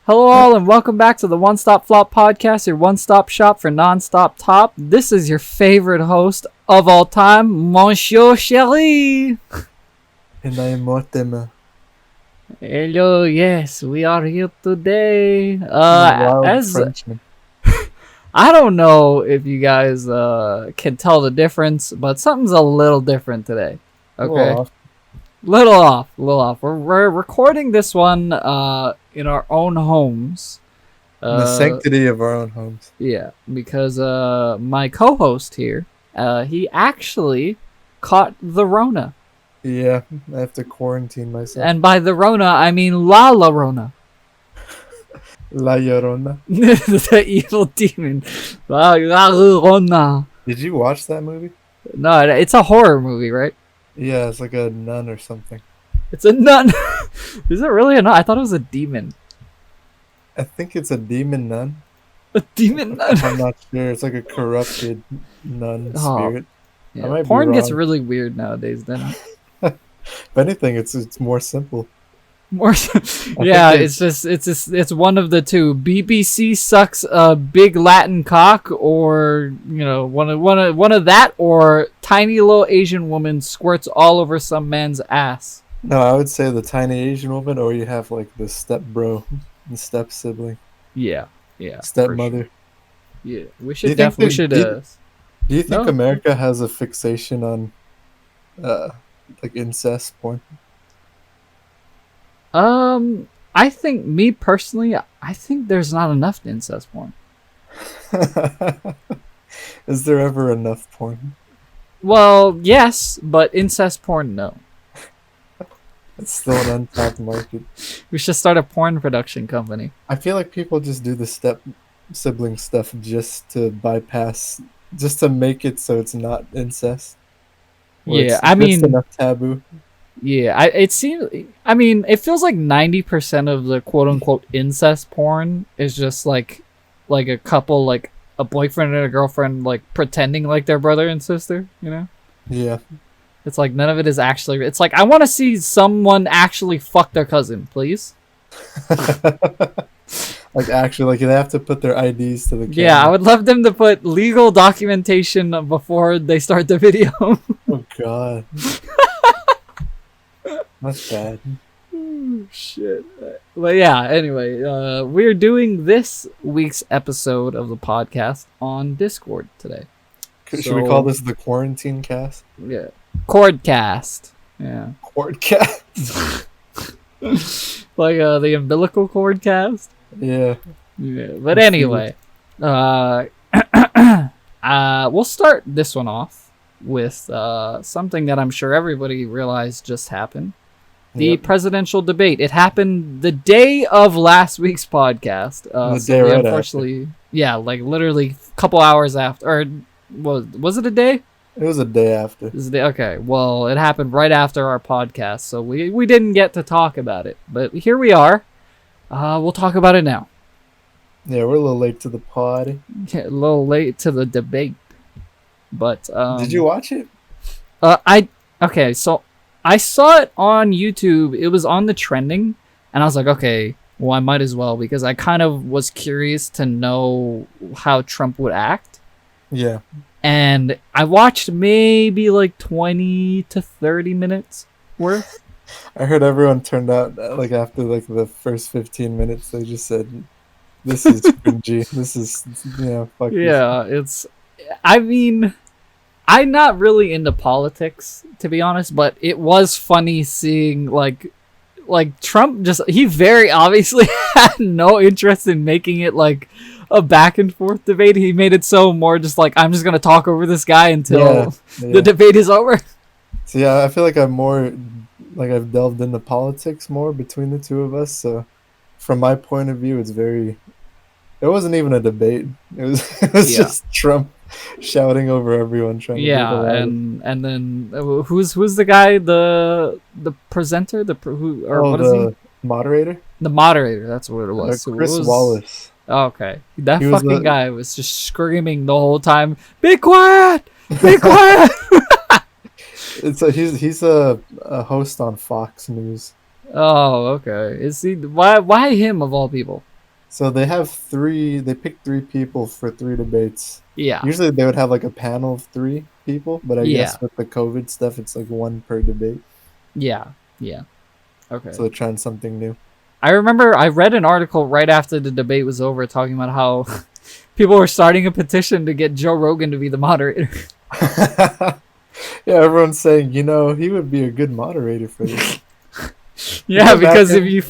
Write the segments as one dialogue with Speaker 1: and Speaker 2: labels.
Speaker 1: Hello all and welcome back to the One Stop Flop Podcast, your one-stop shop for non-stop top. This is your favorite host of all time, Monsieur Chéri.
Speaker 2: And I am Mortimer.
Speaker 1: Hello, yes, we are here today.
Speaker 2: Wild
Speaker 1: As
Speaker 2: Frenchman.
Speaker 1: I don't know if you guys can tell the difference, but something's a little different today. Okay. Little off. We're recording this one in our own homes.
Speaker 2: In the sanctity of our own homes.
Speaker 1: Yeah, because my co-host here, he actually caught the Rona.
Speaker 2: Yeah, I have to quarantine myself.
Speaker 1: And by the Rona, I mean La Llorona.
Speaker 2: La Llorona.
Speaker 1: The evil demon. La Llorona.
Speaker 2: Did you watch that movie?
Speaker 1: No, it's a horror movie, right?
Speaker 2: Yeah, it's like a nun or something.
Speaker 1: It's a nun. Is it really a nun? I thought it was a demon.
Speaker 2: I think it's a demon nun.
Speaker 1: A demon nun?
Speaker 2: I'm not sure. It's like a corrupted nun spirit.
Speaker 1: Yeah, porn gets really weird nowadays, then.
Speaker 2: If anything, it's more simple.
Speaker 1: Yeah, it's one of the two. BBC sucks a big Latin cock, or one of that, or tiny little Asian woman squirts all over some man's ass.
Speaker 2: No, I would say the tiny Asian woman, or you have like the step bro, and step sibling.
Speaker 1: Yeah,
Speaker 2: stepmother.
Speaker 1: Sure. Yeah, we should definitely.
Speaker 2: Do you think America has a fixation on, like incest porn?
Speaker 1: I think, me personally, I think there's not enough incest porn.
Speaker 2: Is there ever enough porn?
Speaker 1: Well, yes, but incest porn, no.
Speaker 2: It's still an untapped market.
Speaker 1: We should start a porn production company.
Speaker 2: I feel like people just do the step sibling stuff just to bypass, just to make it so it's not incest.
Speaker 1: Yeah, I mean,
Speaker 2: enough taboo.
Speaker 1: Yeah, it feels like 90% of the quote-unquote incest porn is just like a couple, like a boyfriend and a girlfriend, like pretending like they're brother and sister, you know?
Speaker 2: Yeah.
Speaker 1: It's like none of it is actually, it's like, I want to see someone actually fuck their cousin, please.
Speaker 2: Like actually, like they have to put their IDs to the camera.
Speaker 1: Yeah, I would love them to put legal documentation before they start the video.
Speaker 2: Oh god. That's bad.
Speaker 1: Oh, shit. But yeah, anyway, we're doing this week's episode of the podcast on Discord today.
Speaker 2: Should we call this the quarantine cast?
Speaker 1: Yeah. Cordcast. Yeah.
Speaker 2: Cordcast.
Speaker 1: Like the umbilical cord cast?
Speaker 2: Yeah.
Speaker 1: But anyway, we'll start this one off with something that I'm sure everybody realized just happened. The presidential debate. It happened the day of last week's podcast.
Speaker 2: The day right
Speaker 1: unfortunately,
Speaker 2: after.
Speaker 1: Yeah, like literally a couple hours after. Or was it a day?
Speaker 2: It was a day after.
Speaker 1: Okay, well, it happened right after our podcast, so we didn't get to talk about it. But here we are. We'll talk about it now.
Speaker 2: Yeah, we're a little late to the party.
Speaker 1: Yeah, a little late to the debate. But
Speaker 2: did you watch it?
Speaker 1: Okay, so I saw it on YouTube. It was on the trending, and I was like, okay, well, I might as well, because I kind of was curious to know how Trump would act.
Speaker 2: Yeah.
Speaker 1: And I watched maybe like 20 to 30 minutes worth.
Speaker 2: I heard everyone turned out like after like the first 15 minutes. They just said, "This is cringy. This is fuck."
Speaker 1: Yeah, this. I mean, I'm not really into politics, to be honest, but it was funny seeing like Trump he very obviously had no interest in making it like a back and forth debate. He made it so more just like, I'm just gonna talk over this guy until the debate is over.
Speaker 2: So yeah, I feel like I've delved into politics more between the two of us. So from my point of view, it wasn't even a debate. It was just Trump shouting over everyone, trying to
Speaker 1: and then who's the guy, the presenter, what is he?
Speaker 2: Moderator?
Speaker 1: The moderator, that's what it was.
Speaker 2: Chris Wallace.
Speaker 1: Okay, that fucking guy was just screaming the whole time, "Be quiet! Be quiet!"
Speaker 2: He's a host on Fox News.
Speaker 1: Oh, okay. Is he? Why him of all people?
Speaker 2: So they have three. They pick three people for three debates.
Speaker 1: Yeah.
Speaker 2: Usually they would have like a panel of three people, but I
Speaker 1: Yeah.
Speaker 2: guess with the COVID stuff, it's like one per debate.
Speaker 1: Yeah. Yeah. Okay.
Speaker 2: So they're trying something new.
Speaker 1: I remember I read an article right after the debate was over talking about how people were starting a petition to get Joe Rogan to be the moderator.
Speaker 2: Yeah, everyone's saying, he would be a good moderator for this.
Speaker 1: Yeah, because if you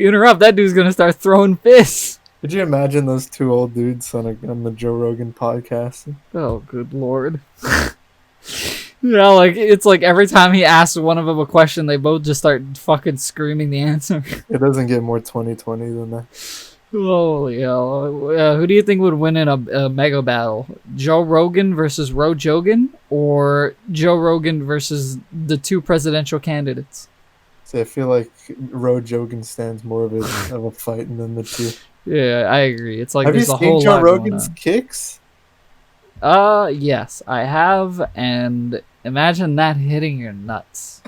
Speaker 1: interrupt, that dude's gonna start throwing fists.
Speaker 2: Could you imagine those two old dudes on the Joe Rogan podcast?
Speaker 1: Oh, good lord. Yeah, like it's like every time he asks one of them a question, they both just start fucking screaming the answer.
Speaker 2: It doesn't get more 2020 than that.
Speaker 1: Holy hell. Who do you think would win in a mega battle? Joe Rogan versus Ro Jogan, or Joe Rogan versus the two presidential candidates?
Speaker 2: So I feel like Ro Jogan stands more of a fight than the two.
Speaker 1: Yeah, I agree. It's like
Speaker 2: Have you
Speaker 1: there's a
Speaker 2: seen
Speaker 1: whole
Speaker 2: Joe
Speaker 1: lot
Speaker 2: Rogan's
Speaker 1: going
Speaker 2: kicks?
Speaker 1: on. Yes, I have, and imagine that hitting your nuts.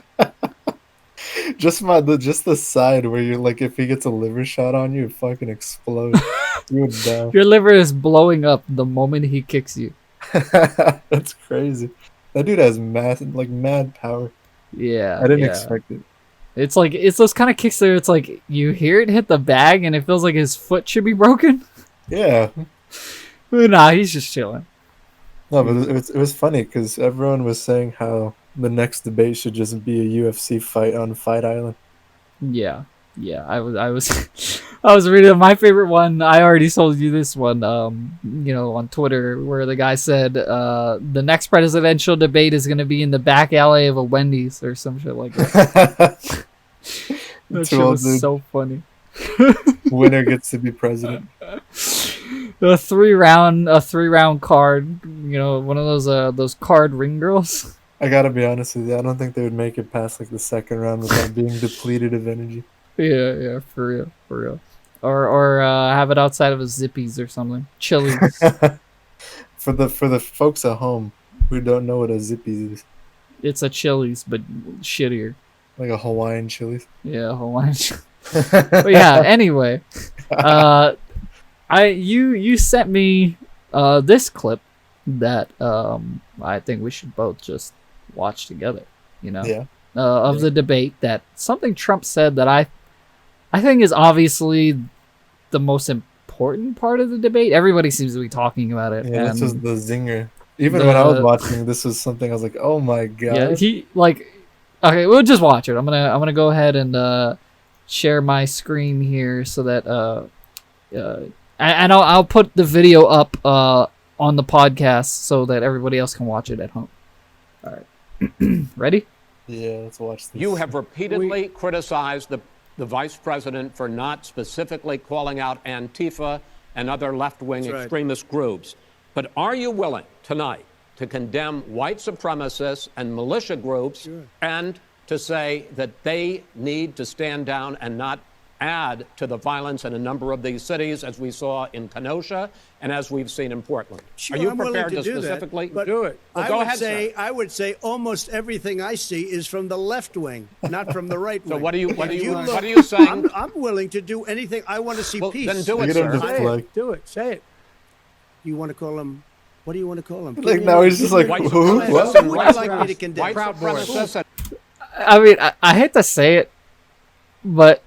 Speaker 2: Just the side where you're like, if he gets a liver shot on you, it fucking explodes. You would die.
Speaker 1: Your liver is blowing up the moment he kicks you.
Speaker 2: That's crazy. That dude has mad power.
Speaker 1: Yeah,
Speaker 2: I didn't
Speaker 1: yeah.
Speaker 2: expect it.
Speaker 1: It's like it's those kind of kicks there. It's like you hear it hit the bag, and it feels like his foot should be broken.
Speaker 2: Yeah.
Speaker 1: But nah, he's just chilling.
Speaker 2: No, but it was funny because everyone was saying how the next debate should just be a UFC fight on Fight Island.
Speaker 1: Yeah, yeah. I was I was reading my favorite one. I already told you this one. On Twitter, where the guy said the next presidential debate is going to be in the back alley of a Wendy's or some shit like that. That shit was so funny.
Speaker 2: Winner gets to be president.
Speaker 1: A three round card. One of those card ring girls.
Speaker 2: I gotta be honest with you. I don't think they would make it past like the second round without being depleted of energy.
Speaker 1: Yeah, for real. Or have it outside of a Zippy's or something. Chili's.
Speaker 2: For the folks at home who don't know what a Zippy's is,
Speaker 1: It's a Chili's, but shittier.
Speaker 2: like a Hawaiian Chili's.
Speaker 1: Yeah, Hawaiian. But yeah. Anyway, you sent me this clip that I think we should both just watch together.
Speaker 2: Yeah.
Speaker 1: Of the debate, that something Trump said that I think is obviously the most important part of the debate. Everybody seems to be talking about it.
Speaker 2: Yeah, this was
Speaker 1: and
Speaker 2: the zinger. Even when I was watching, this was something I was like, "Oh my god!"
Speaker 1: yeah, okay, we'll just watch it. I'm gonna go ahead and share my screen here so that and I'll put the video up on the podcast so that everybody else can watch it at home. All right, ready?
Speaker 2: Yeah, let's watch this.
Speaker 3: You have repeatedly criticized the vice president for not specifically calling out Antifa and other left-wing extremist groups. But are you willing tonight to condemn white supremacists and militia groups and to say that they need to stand down and not add to the violence in a number of these cities, as we saw in Kenosha and as we've seen in Portland?
Speaker 4: Sure,
Speaker 3: are you
Speaker 4: I'm
Speaker 3: prepared
Speaker 4: willing
Speaker 3: to
Speaker 4: do
Speaker 3: specifically
Speaker 4: that, but
Speaker 3: do it? Well, go ahead, sir.
Speaker 4: I would say almost everything I see is from the left wing, not from the right wing.
Speaker 3: So what are you saying?
Speaker 4: I'm willing to do anything. I want to see peace.
Speaker 3: Then do it, sir.
Speaker 4: Do it. Say it. You want to call him? What do you want to call him?
Speaker 2: Like now he's just like, who?
Speaker 4: What would you like me to condemn?
Speaker 1: I mean, I hate to say it, but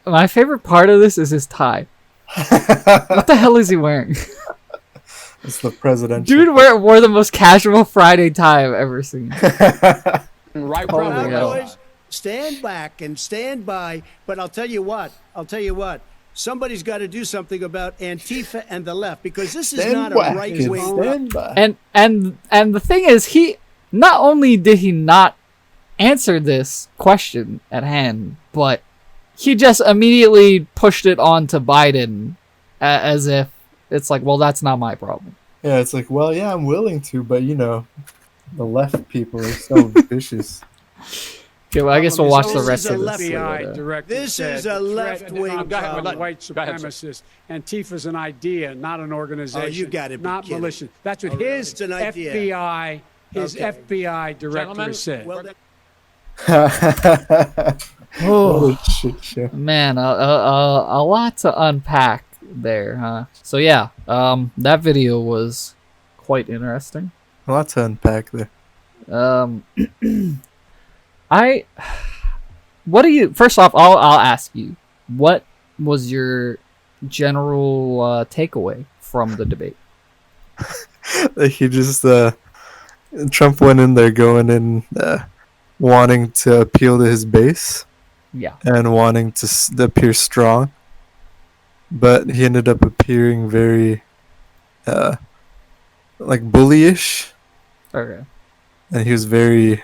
Speaker 1: my favorite part of this is his tie. What the hell is he wearing?
Speaker 2: It's the presidential.
Speaker 1: Dude wore the most casual Friday tie I've ever seen.
Speaker 3: Right,
Speaker 4: boys, stand back and stand by. But I'll tell you what. Somebody's got to do something about Antifa and the left, because this is not a right wing.
Speaker 1: And the thing is, he not only did he not answer this question at hand, but he just immediately pushed it on to Biden as if it's like, well, that's not my problem.
Speaker 2: Yeah, it's like, well, yeah, I'm willing to, but the left people are so vicious.
Speaker 1: Okay, well, I guess we'll watch the rest of this.
Speaker 4: This is a left-wing
Speaker 5: white supremacist. Antifa's an idea, not an organization.
Speaker 4: Oh, you got it.
Speaker 5: Not militia. That's what his FBI, FBI director said.
Speaker 4: Well,
Speaker 2: Holy shit show.
Speaker 1: Man, a lot to unpack there, huh? So yeah, that video was quite interesting.
Speaker 2: A lot to unpack there.
Speaker 1: What do you? First off, I'll ask you, what was your general takeaway from the debate?
Speaker 2: Like he just Trump went in there going in wanting to appeal to his base.
Speaker 1: Yeah.
Speaker 2: And wanting to appear strong, but he ended up appearing very like bullyish.
Speaker 1: Okay.
Speaker 2: And he was very,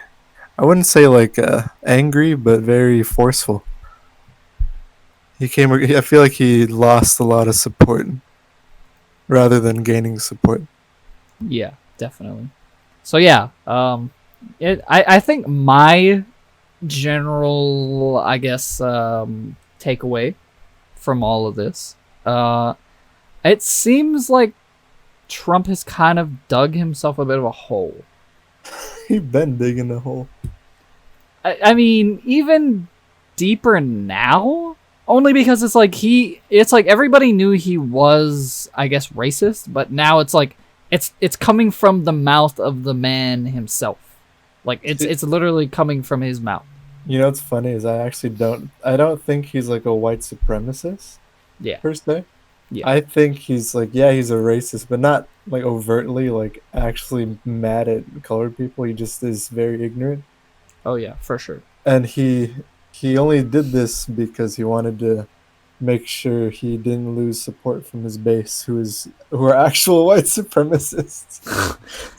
Speaker 2: I wouldn't say like angry, but very forceful. I feel like he lost a lot of support rather than gaining support.
Speaker 1: Yeah, definitely. So yeah, I think my general, I guess, takeaway from all of this, it seems like Trump has kind of dug himself a bit of a hole.
Speaker 2: He's been digging a hole.
Speaker 1: I mean, even deeper now, only because it's like everybody knew he was, I guess, racist, but now it's like it's coming from the mouth of the man himself. Like it's literally coming from his mouth.
Speaker 2: You know what's funny is I don't think he's like a white supremacist.
Speaker 1: Yeah.
Speaker 2: Per se.
Speaker 1: Yeah.
Speaker 2: I think he's like, yeah, he's a racist, but not like overtly like actually mad at colored people. He just is very ignorant.
Speaker 1: Oh yeah, for sure.
Speaker 2: And he only did this because he wanted to make sure he didn't lose support from his base, who are actual white supremacists.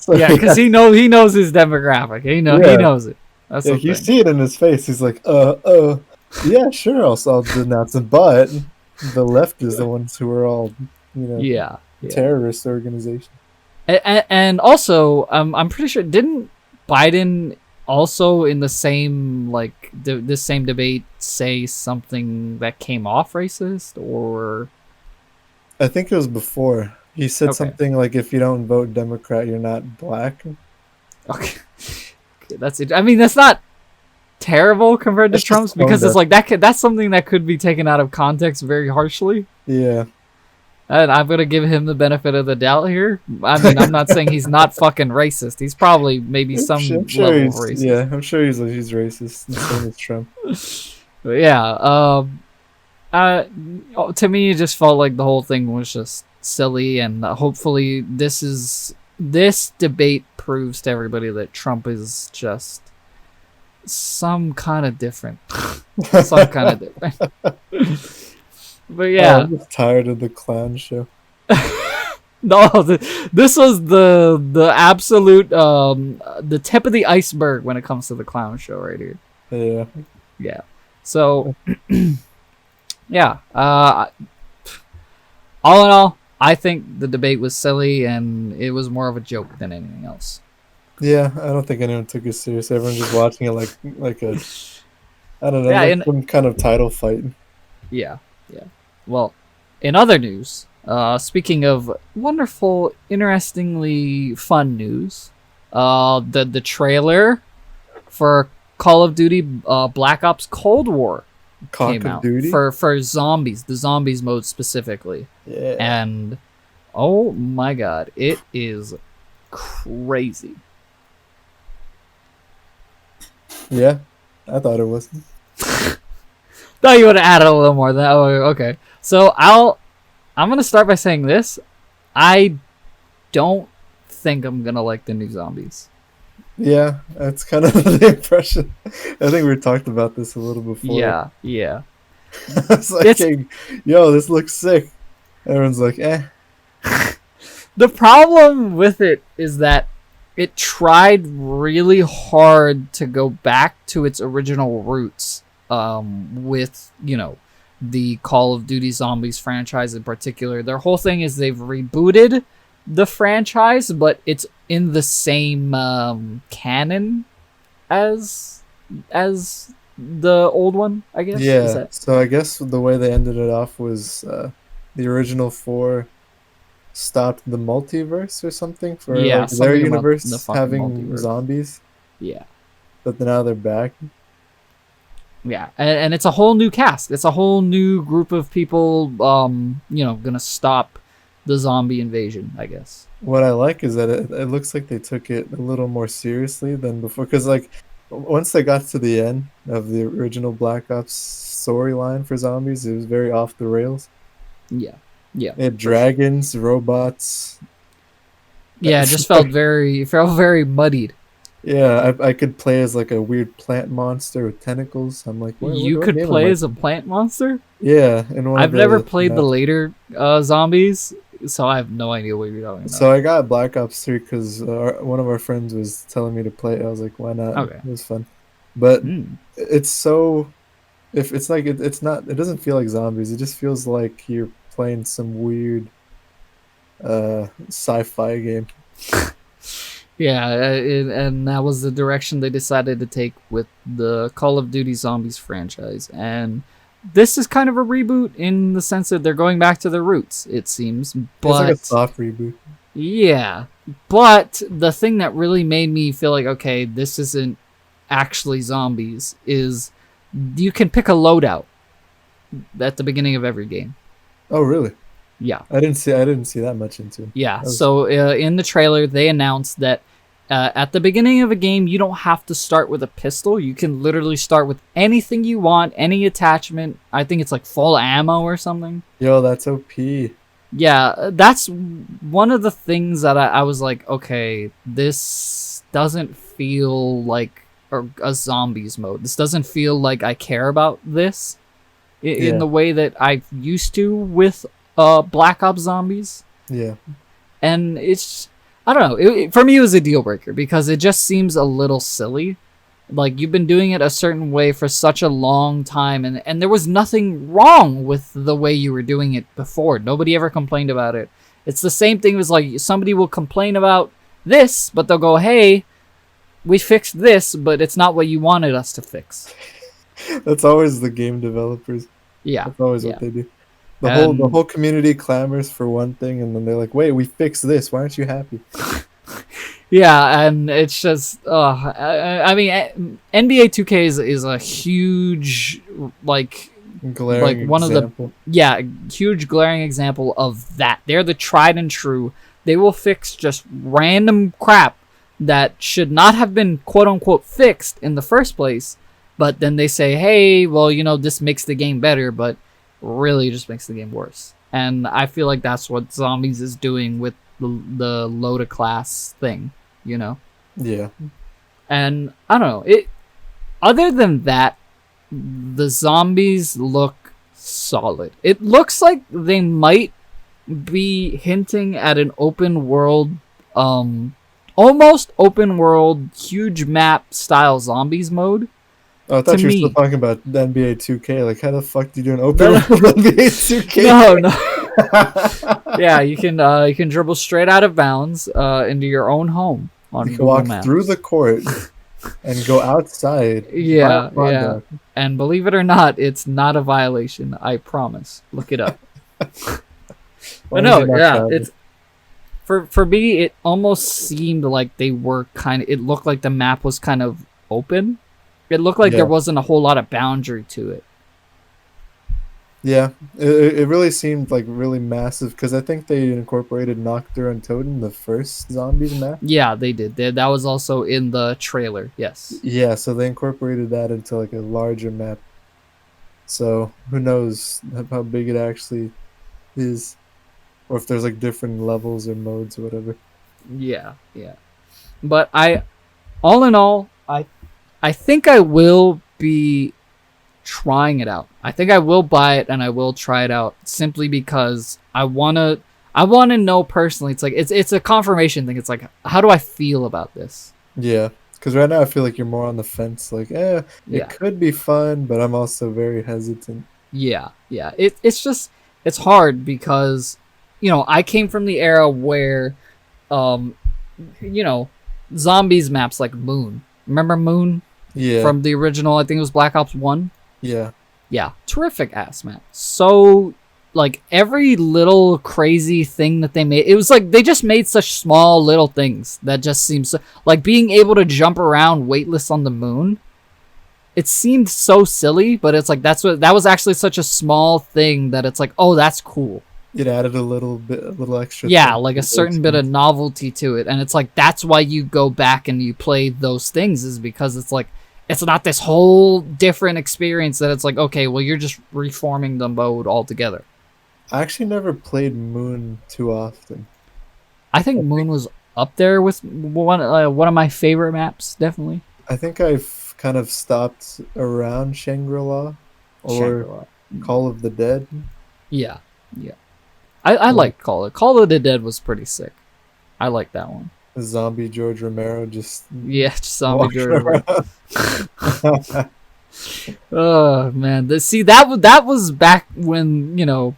Speaker 1: So, yeah, because he knows his demographic. He knows it. That's
Speaker 2: yeah, you see it in his face. He's like, yeah, sure, I'll denounce him, but the left is the ones who are all, terrorist organization.
Speaker 1: And also, I'm pretty sure, didn't Biden also in the same this same debate say something that came off racist? Or
Speaker 2: I think it was before. He said something like, if you don't vote Democrat, you're not black.
Speaker 1: Okay. That's it. I mean, that's not terrible compared to Trump's, because it's like that's something that could be taken out of context very harshly.
Speaker 2: Yeah.
Speaker 1: And I'm gonna give him the benefit of the doubt here. I mean, I'm not saying he's not fucking racist. He's probably maybe level of racist.
Speaker 2: Yeah, I'm sure he's racist. The same as Trump.
Speaker 1: But yeah. To me, it just felt like the whole thing was just silly, and hopefully this debate proves to everybody that Trump is just some kind of different. Some kind of different. But yeah.
Speaker 2: I'm just tired of the clown show.
Speaker 1: No, this was the absolute the tip of the iceberg when it comes to the clown show right here.
Speaker 2: Yeah.
Speaker 1: Yeah. So yeah. All in all, I think the debate was silly, and it was more of a joke than anything else.
Speaker 2: Yeah, I don't think anyone took it seriously. Everyone's just watching it like a, I don't know, like some kind of title fight.
Speaker 1: Yeah, yeah. Well, in other news, speaking of wonderful, interestingly fun news, the trailer for Call of Duty Black Ops Cold War came out for zombies, the zombies mode specifically.
Speaker 2: Yeah.
Speaker 1: And oh my god, it is crazy.
Speaker 2: Yeah, I thought it was.
Speaker 1: Thought you would have added a little more than that. Oh, okay. So I'm gonna start by saying this. I don't think I'm gonna like the new zombies.
Speaker 2: Yeah, that's kind of the impression. I think we talked about this a little before.
Speaker 1: Yeah.
Speaker 2: It's like, hey, yo, this looks sick. Everyone's like, eh.
Speaker 1: The problem with it is that it tried really hard to go back to its original roots, with, the Call of Duty Zombies franchise in particular. Their whole thing is they've rebooted the franchise, but it's in the same canon as the old one, I guess.
Speaker 2: Yeah. So I guess the way they ended it off was the original 4 stopped the multiverse or something for their universe having zombies.
Speaker 1: Yeah.
Speaker 2: But now they're back.
Speaker 1: Yeah, and it's a whole new cast. It's a whole new group of people, gonna stop the zombie invasion, I guess.
Speaker 2: What I like is that it looks like they took it a little more seriously than before. Because, like, once they got to the end of the original Black Ops storyline for zombies, it was very off the rails.
Speaker 1: Yeah. Yeah.
Speaker 2: It had dragons, robots.
Speaker 1: Yeah, it just felt very muddied.
Speaker 2: Yeah, I could play as like a weird plant monster with tentacles. I'm like,
Speaker 1: you could play as a plant monster?
Speaker 2: Yeah,
Speaker 1: I've never played the later zombies, so I have no idea what you're talking about.
Speaker 2: So I got Black Ops 3 because one of our friends was telling me to play it. I was like, why not?
Speaker 1: Okay.
Speaker 2: It was fun. But it's so... If it's like it's not, it doesn't feel like zombies. It just feels like you're playing some weird sci-fi game.
Speaker 1: Yeah, and that was the direction they decided to take with the Call of Duty Zombies franchise. And this is kind of a reboot in the sense that they're going back to their roots, it seems. But
Speaker 2: it's like a soft reboot.
Speaker 1: Yeah, but the thing that really made me feel like, okay, this isn't actually zombies, is you can pick a loadout at the beginning of every game.
Speaker 2: Oh, really?
Speaker 1: Yeah.
Speaker 2: I didn't see that much into it.
Speaker 1: Yeah. So in the trailer, they announced that at the beginning of a game, you don't have to start with a pistol. You can literally start with anything you want, any attachment. I think it's like full ammo or something.
Speaker 2: Yo, that's OP.
Speaker 1: Yeah, that's one of the things that I was like, okay, this doesn't feel like a zombies mode. This doesn't feel like I care about this in the way that I used to with Black Ops Zombies.
Speaker 2: Yeah.
Speaker 1: And it's, I don't know, for me it was a deal breaker because it just seems a little silly. Like, you've been doing it a certain way for such a long time, and there was nothing wrong with the way you were doing it before. Nobody ever complained about it. It's the same thing as, like, somebody will complain about this, but they'll go, hey, we fixed this, but it's not what you wanted us to fix.
Speaker 2: That's always the game developers.
Speaker 1: Yeah.
Speaker 2: That's always what they do. The whole community clamors for one thing, and then they're like, wait, we fixed this. Why aren't you happy?
Speaker 1: Yeah, and it's just, I mean, NBA 2K is a huge,
Speaker 2: glaring
Speaker 1: one
Speaker 2: example.
Speaker 1: Huge glaring example of that. They're the tried and true. They will fix just random crap that should not have been quote unquote fixed in the first place, but then they say, hey, well, this makes the game better, but really just makes the game worse. And I feel like that's what Zombies is doing with the Loda class thing. Yeah. And I don't know, other than that, the zombies look solid. It looks like they might be hinting at an open world, almost open world, huge map style zombies mode.
Speaker 2: Oh, I thought you were still talking about the NBA 2K. Like, how the fuck do you do an open world NBA 2K?
Speaker 1: No. Yeah, you can dribble straight out of bounds into your own home on
Speaker 2: Google Maps. You can walk through the court and go outside.
Speaker 1: Yeah. And believe it or not, it's not a violation. I promise. Look it up. But no, yeah, it's for me. It almost seemed like they were it looked like the map was kind of open. It looked like there wasn't a whole lot of boundary to it.
Speaker 2: Yeah, it really seemed like really massive because I think they incorporated Noctur and Totem, the first Zombies map.
Speaker 1: Yeah, they did. That was also in the trailer, yes.
Speaker 2: Yeah, so they incorporated that into like a larger map. So who knows how big it actually is, or if there's like different levels or modes or whatever.
Speaker 1: Yeah. But all in all, I think I will be trying it out. I think I will buy it and I will try it out simply because I wanna know personally. It's like it's a confirmation thing. It's like, how do I feel about this?
Speaker 2: Yeah, because right now I feel like you're more on the fence. Like, it could be fun, but I'm also very hesitant.
Speaker 1: Yeah. It's hard because I came from the era where, zombies maps like Moon. Remember Moon?
Speaker 2: Yeah.
Speaker 1: From the original, I think it was Black Ops 1.
Speaker 2: Yeah.
Speaker 1: Yeah. Terrific ass map. So, like, every little crazy thing that they made, it was like they just made such small little things that just seems so, like being able to jump around weightless on the moon. it seemed so silly, but it's like that was actually such a small thing that it's like, oh, that's cool.
Speaker 2: It added a little extra.
Speaker 1: Yeah, like a certain bit of novelty to it, and it's like that's why you go back and you play those things, is because it's like it's not this whole different experience that it's like, okay, well, you're just reforming the mode altogether.
Speaker 2: I actually never played Moon too often.
Speaker 1: I think Moon was up there with one of my favorite maps, definitely.
Speaker 2: I think I've kind of stopped around Shangri-La or
Speaker 1: Shangri-La.
Speaker 2: Call of the Dead.
Speaker 1: Yeah. I like Call of the Dead was pretty sick. I like that one.
Speaker 2: Zombie George Romero just
Speaker 1: Zombie George Romero.
Speaker 2: around.
Speaker 1: Oh man, that was back when, you know,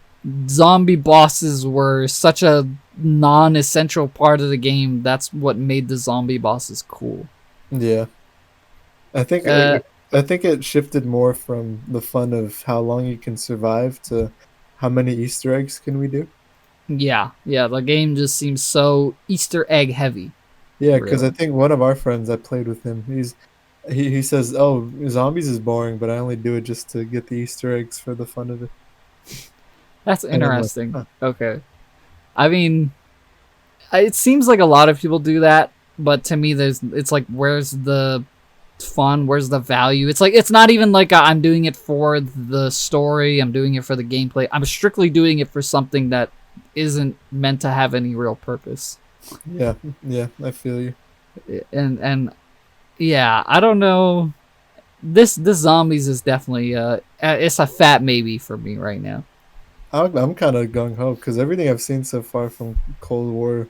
Speaker 1: zombie bosses were such a non-essential part of the game. That's what made the zombie bosses cool.
Speaker 2: Yeah, I think it shifted more from the fun of how long you can survive to how many Easter eggs can we do.
Speaker 1: Yeah, the game just seems so Easter egg heavy.
Speaker 2: Yeah, because I think one of our friends, I played with him, he says, oh, zombies is boring, but I only do it just to get the Easter eggs for the fun of it.
Speaker 1: That's interesting. Like, huh. Okay. I mean, it seems like a lot of people do that, but to me, it's like, where's the fun? Where's the value? It's like, it's not even like I'm doing it for the story. I'm doing it for the gameplay. I'm strictly doing it for something that isn't meant to have any real purpose.
Speaker 2: Yeah, I feel you.
Speaker 1: And yeah, I don't know. This zombies is definitely it's a fat maybe for me right now.
Speaker 2: I'm kind of gung-ho because everything I've seen so far from Cold War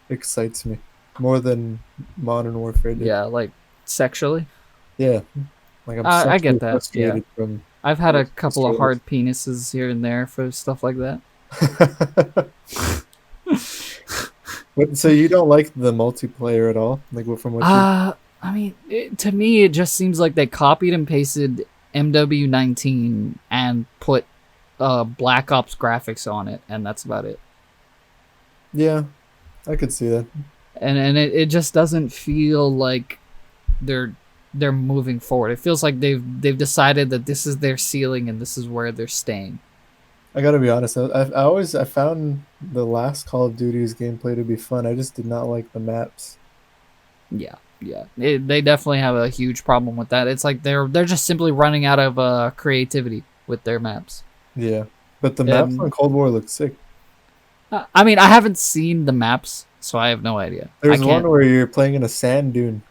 Speaker 2: excites me more than Modern Warfare did.
Speaker 1: Yeah, like sexually.
Speaker 2: Yeah, like
Speaker 1: I get that. Yeah,
Speaker 2: from
Speaker 1: I've had a couple of hard penises here and there for stuff like that.
Speaker 2: So you don't like the multiplayer at all? Like from what?
Speaker 1: I mean, to me, it just seems like they copied and pasted MW19 and put Black Ops graphics on it, and that's about it.
Speaker 2: Yeah, I could see that.
Speaker 1: And it just doesn't feel like they're moving forward. It feels like they've decided that this is their ceiling and this is where they're staying.
Speaker 2: I gotta be honest. I found the last Call of Duty's gameplay to be fun. I just did not like the maps.
Speaker 1: Yeah. They definitely have a huge problem with that. It's like they're just simply running out of creativity with their maps.
Speaker 2: Yeah, but the maps on Cold War look sick.
Speaker 1: I mean, I haven't seen the maps, so I have no idea.
Speaker 2: There's one where you're playing in a sand dune.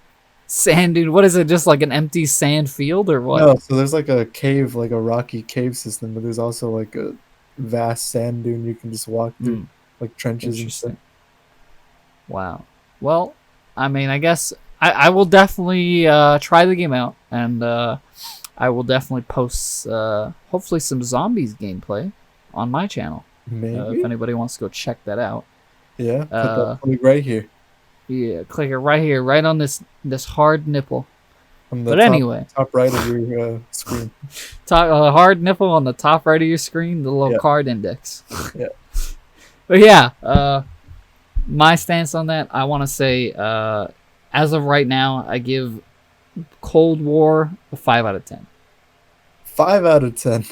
Speaker 1: Sand dune? What is it? Just like an empty sand field or what?
Speaker 2: No, so there's like a cave, like a rocky cave system, but there's also like a vast sand dune you can just walk through, like trenches and stuff.
Speaker 1: Wow. Well, I mean, I guess I will definitely try the game out, and I will definitely post hopefully some zombies gameplay on my channel.
Speaker 2: Maybe
Speaker 1: if anybody wants to go check that out.
Speaker 2: Yeah, put that link right here.
Speaker 1: Yeah, click it right here, right on this hard nipple.
Speaker 2: But
Speaker 1: anyway,
Speaker 2: top right of your screen.
Speaker 1: Hard nipple on the top right of your screen, the little card index.
Speaker 2: Yeah.
Speaker 1: But yeah, my stance on that, I want to say, as of right now, I give Cold War a 5 out of 10.
Speaker 2: 5 out of 10.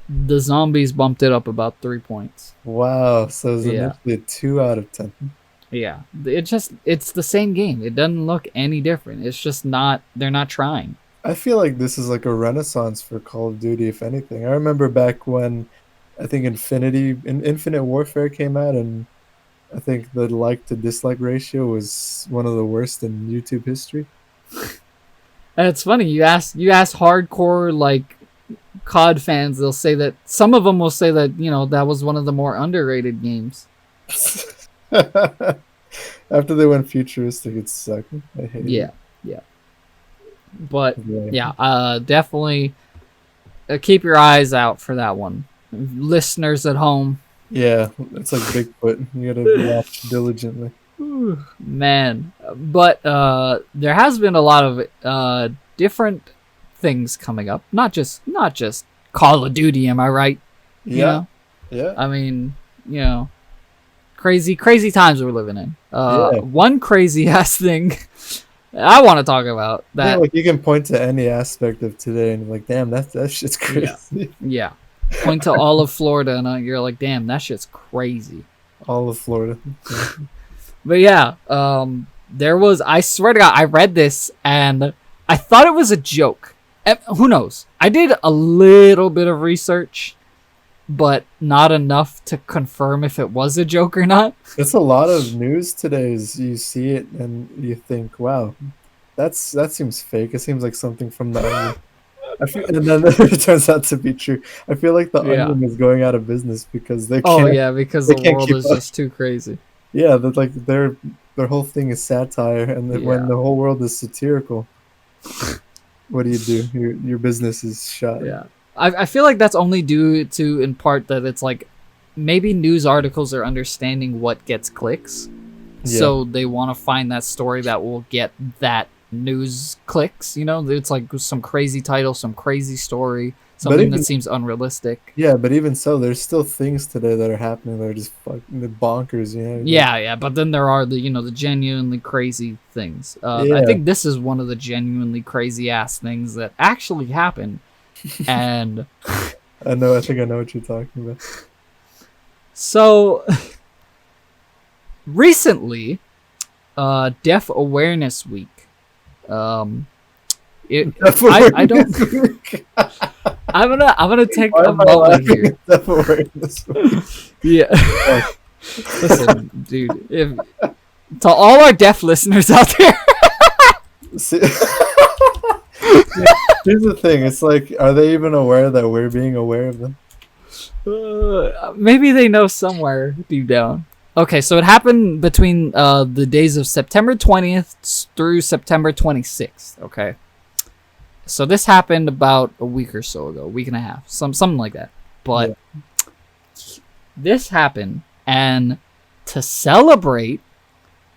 Speaker 1: The zombies bumped it up about 3 points.
Speaker 2: Wow, so it's initially a 2 out of 10.
Speaker 1: Yeah, it's the same game. It doesn't look any different. It's just they're not trying.
Speaker 2: I feel like this is like a renaissance for Call of Duty, if anything. I remember back when I think Infinite Warfare came out, and I think the like to dislike ratio was one of the worst in YouTube history.
Speaker 1: And it's funny, you ask hardcore like COD fans, they'll say that some of them will say that, you know, that was one of the more underrated games.
Speaker 2: After they went futuristic, it sucked. I hate it.
Speaker 1: Yeah. But definitely keep your eyes out for that one, listeners at home.
Speaker 2: Yeah, it's like Bigfoot. You gotta watch diligently.
Speaker 1: Man, but there has been a lot of different things coming up. Not just Call of Duty. Am I right?
Speaker 2: Yeah.
Speaker 1: You know?
Speaker 2: Yeah.
Speaker 1: I mean, you know, crazy times we're living in. One crazy ass thing I want to talk about that.
Speaker 2: Yeah, like you can point to any aspect of today and like, damn, that shit's crazy.
Speaker 1: Yeah. Point to all of Florida and you're like, damn, that shit's crazy.
Speaker 2: All of Florida. Yeah.
Speaker 1: But yeah, there was, I swear to God, I read this and I thought it was a joke. And who knows? I did a little bit of research, but not enough to confirm if it was a joke or not.
Speaker 2: It's a lot of news today. Is you see it and you think, wow, that seems fake. It seems like something from the Onion. And then it turns out to be true. I feel like the Onion is going out of business because they can't.
Speaker 1: Oh yeah, because the world is just too crazy.
Speaker 2: Yeah, that like their whole thing is satire, and when the whole world is satirical, what do? Your business is shot.
Speaker 1: Yeah, I feel like that's only due to, in part, that it's like maybe news articles are understanding what gets clicks, so they want to find that story that will get that news clicks. You know, it's like some crazy title, some crazy story, something that seems unrealistic.
Speaker 2: Yeah, but even so, there's still things today that are happening that are just fucking bonkers. You know?
Speaker 1: Yeah, but then there are the genuinely crazy things. I think this is one of the genuinely crazy ass things that actually happened. And
Speaker 2: I think I know what you're talking about.
Speaker 1: So recently, Deaf Awareness Week. I don't. I'm gonna take a moment here.
Speaker 2: Deaf Awareness Week.
Speaker 1: Yeah. Listen, dude. To all our deaf listeners out there.
Speaker 2: See, here's the thing. It's like, are they even aware that we're being aware of them?
Speaker 1: Maybe they know somewhere deep down. Okay, so it happened between the days of September 20th through September 26th. Okay, so this happened about a week or so ago, week and a half, something like that. But this happened, and to celebrate,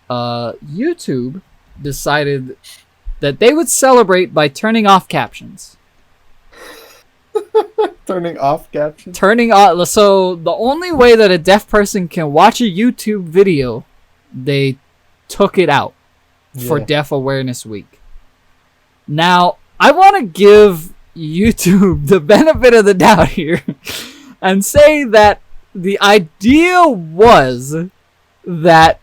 Speaker 1: YouTube decided that they would celebrate by turning off captions.
Speaker 2: Turning off captions?
Speaker 1: Turning off. So the only way that a deaf person can watch a YouTube video, they took it out for Deaf Awareness Week. Now, I want to give YouTube the benefit of the doubt here and say that the idea was that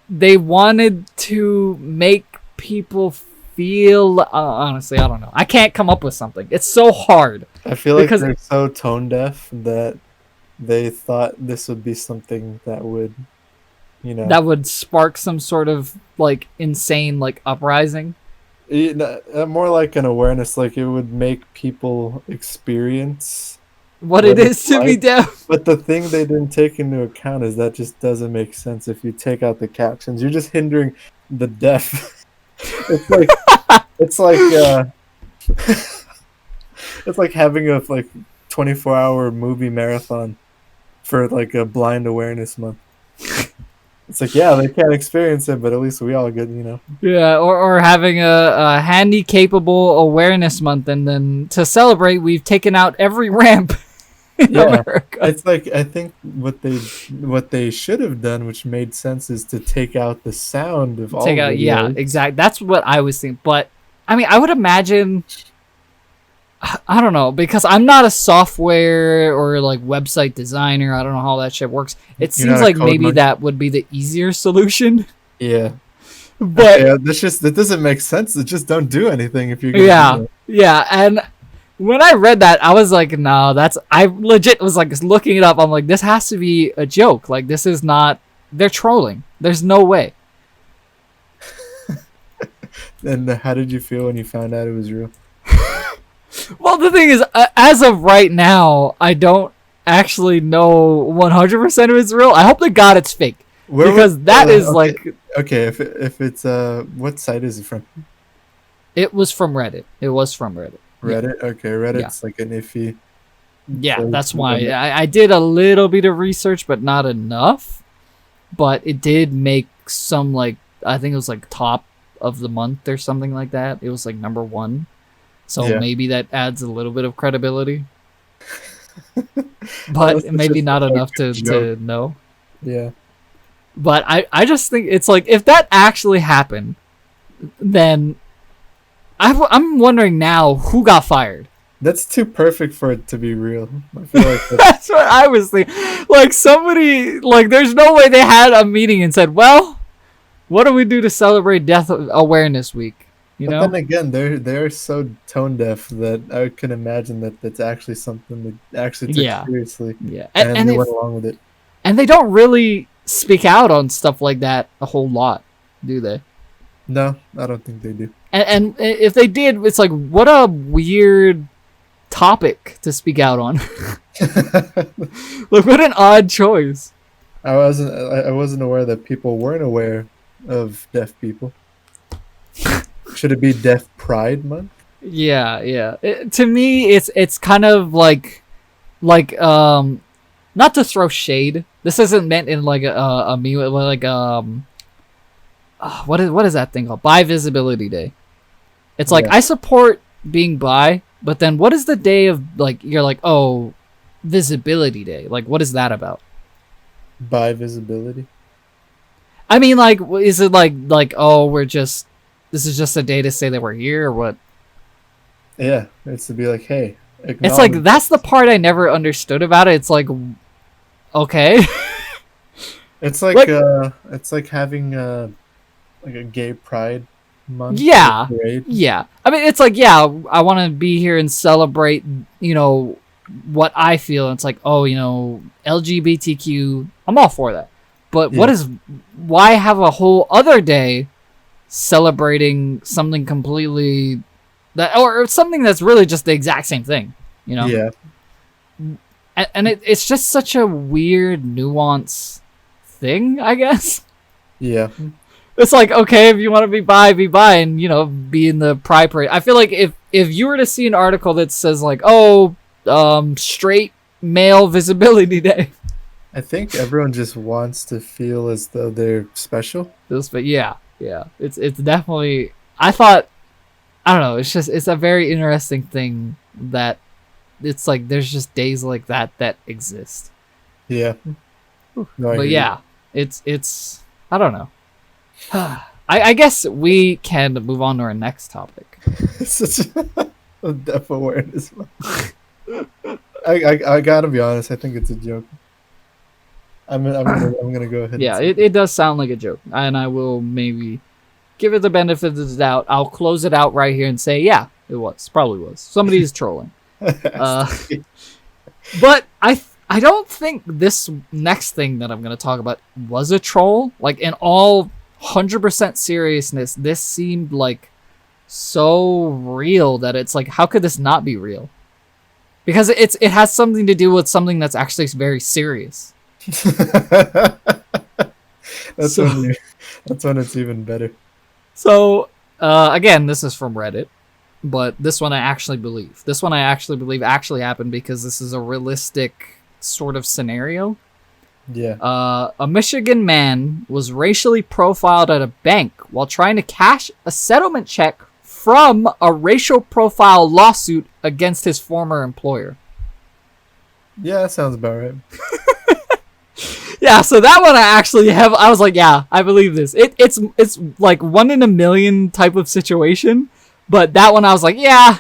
Speaker 1: they wanted to make people feel, honestly, I don't know. I can't come up with something. It's so hard.
Speaker 2: I feel like they're so tone deaf that they thought this would be something that would, that would spark
Speaker 1: some sort of like insane like uprising.
Speaker 2: More like an awareness, like it would make people experience
Speaker 1: what it is to be deaf.
Speaker 2: But the thing they didn't take into account is that just doesn't make sense. If you take out the captions, you're just hindering the deaf. It's like having a 24-hour movie marathon for like a blind awareness month. It's like, yeah, they can't experience it, but at least we all get,
Speaker 1: Yeah, or having a handy-capable awareness month, and then to celebrate, we've taken out every ramp in America.
Speaker 2: It's like, I think what they should have done, which made sense, is to take out the sound of all videos.
Speaker 1: Yeah, exactly. That's what I was thinking. But, I mean, I would imagine, I don't know, because I'm not a software or like website designer. I don't know how that shit works. It seems like maybe that would be the easier solution.
Speaker 2: Yeah.
Speaker 1: But
Speaker 2: that doesn't make sense. It just don't do anything if you're gonna do that.
Speaker 1: Yeah, and when I read that, I was like, no, I legit was like looking it up. I'm like, this has to be a joke. Like, this is not, they're trolling. There's no way.
Speaker 2: And how did you feel when you found out it was real?
Speaker 1: Well, the thing is, as of right now, I don't actually know 100% if it's real. I hope to God it's fake. Because that is like...
Speaker 2: Okay, if it's... what site is it from?
Speaker 1: It was from Reddit.
Speaker 2: Reddit? Yeah. Okay, Reddit's like an iffy...
Speaker 1: Yeah, that's why. I did a little bit of research, but not enough. But it did make some, like... I think it was like top of the month or something like that. It was like number 1. So maybe that adds a little bit of credibility. But maybe not enough to know.
Speaker 2: Yeah.
Speaker 1: But I just think it's like, if that actually happened, then I'm wondering now who got fired.
Speaker 2: That's too perfect for it to be real. I feel like
Speaker 1: That's what I was thinking. Like somebody, like there's no way they had a meeting and said, "Well, what do we do to celebrate Death Awareness Week?" You know.
Speaker 2: But then again, they're so tone deaf that I can imagine that that's actually something that actually took seriously.
Speaker 1: Yeah,
Speaker 2: and they went along with it.
Speaker 1: And they don't really speak out on stuff like that a whole lot, do they?
Speaker 2: No, I don't think they do.
Speaker 1: And if they did, it's like, what a weird topic to speak out on. Like, what an odd choice.
Speaker 2: I wasn't aware that people weren't aware of deaf people. Should it be Deaf Pride Month?
Speaker 1: Yeah. To me, it's kind of like not to throw shade. This isn't meant in like a me like what is that thing called? Bi Visibility Day. It's like I support being bi, but then what is the day of like you're like, oh, Visibility Day? Like, what is that about?
Speaker 2: Bi visibility.
Speaker 1: I mean, like, is it like oh, this is just a day to say that we're here, or what?
Speaker 2: Yeah, it's to be like, hey.
Speaker 1: It's like that's the part I never understood about it. It's like, okay.
Speaker 2: It's like having like a gay pride month.
Speaker 1: Yeah. I mean, it's like, I want to be here and celebrate, what I feel. And it's like, oh, LGBTQ. I'm all for that. But why have a whole other day celebrating something completely or something that's really just the exact same thing,
Speaker 2: Yeah.
Speaker 1: And it's just such a weird nuance thing, I guess.
Speaker 2: Yeah.
Speaker 1: It's like, okay, if you want to be bi, and, be in the pride parade. I feel like if you were to see an article that says like, oh, straight male visibility day.
Speaker 2: I think everyone just wants to feel as though they're special.
Speaker 1: But yeah. It's definitely, I thought, I don't know, it's a very interesting thing that it's like there's just days like that exist.
Speaker 2: Yeah.
Speaker 1: No, but yeah, it's I don't know. I guess we can move on to our next topic.
Speaker 2: Such a deaf awareness. I gotta be honest, I think it's a joke. I'm gonna go ahead.
Speaker 1: Yeah, it does sound like a joke, and I will maybe give it the benefit of the doubt. I'll close it out right here and say, yeah, it probably was. Somebody's trolling. But I don't think this next thing that I'm going to talk about was a troll. Like, in all 100% seriousness, this seemed like so real that it's like, how could this not be real? Because it has something to do with something that's actually very serious.
Speaker 2: That's when it's even better.
Speaker 1: So, again, this is from Reddit, but this one I actually believe. This one I actually believe actually happened because this is a realistic sort of scenario.
Speaker 2: Yeah.
Speaker 1: A Michigan man was racially profiled at a bank while trying to cash a settlement check from a racial profile lawsuit against his former employer.
Speaker 2: Yeah, that sounds about right.
Speaker 1: Yeah, so that one I was like, yeah, I believe this. It's like 1 in a million type of situation, but that one I was like, yeah,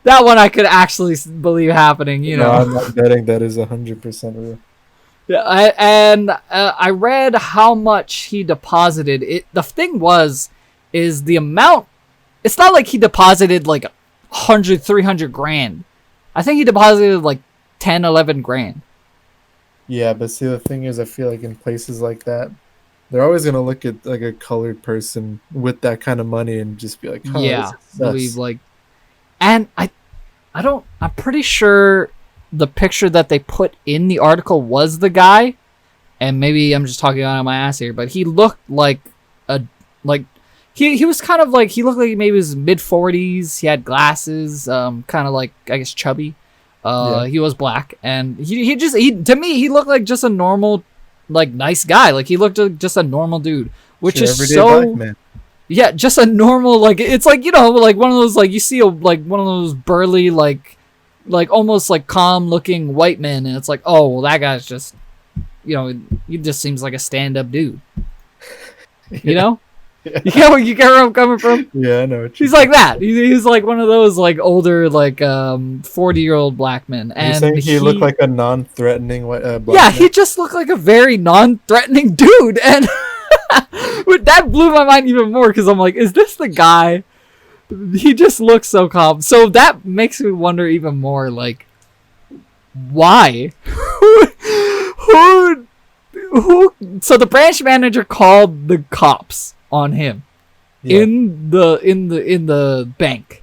Speaker 1: that one I could actually believe happening,
Speaker 2: No, I'm not betting that is 100% real.
Speaker 1: Yeah, I read how much he deposited. The thing is the amount. It's not like he deposited like 100, 300 grand. I think he deposited like 10, 11 grand.
Speaker 2: Yeah, but see, the thing is, I feel like in places like that, they're always gonna look at like a colored person with that kind of money and just be like, oh,
Speaker 1: yeah, believe like, and I'm pretty sure the picture that they put in the article was the guy, and maybe I'm just talking out of my ass here, but he looked like he was kind of like, he looked like maybe he was mid-40s. He had glasses, kind of like, I guess, chubby. He was black, and he to me he looked like just a normal, like, nice guy. Like, he looked like just a normal dude, which is so black man. Yeah, just a normal, like, it's like, like one of those, like, you see like one of those burly, like almost like calm looking white men, and it's like, oh well, that guy's just, he just seems like a stand up dude. You get where I'm coming from?
Speaker 2: Yeah, I know.
Speaker 1: He's like that. He's like one of those like older, like 40-year-old black men.
Speaker 2: You're
Speaker 1: And
Speaker 2: saying he looked like a non-threatening black
Speaker 1: yeah,
Speaker 2: man?
Speaker 1: he just looked like a very non-threatening dude, and that blew my mind even more because I'm like, is this the guy? He just looks so calm. So that makes me wonder even more, like, why? who? So the branch manager called the cops on him in the bank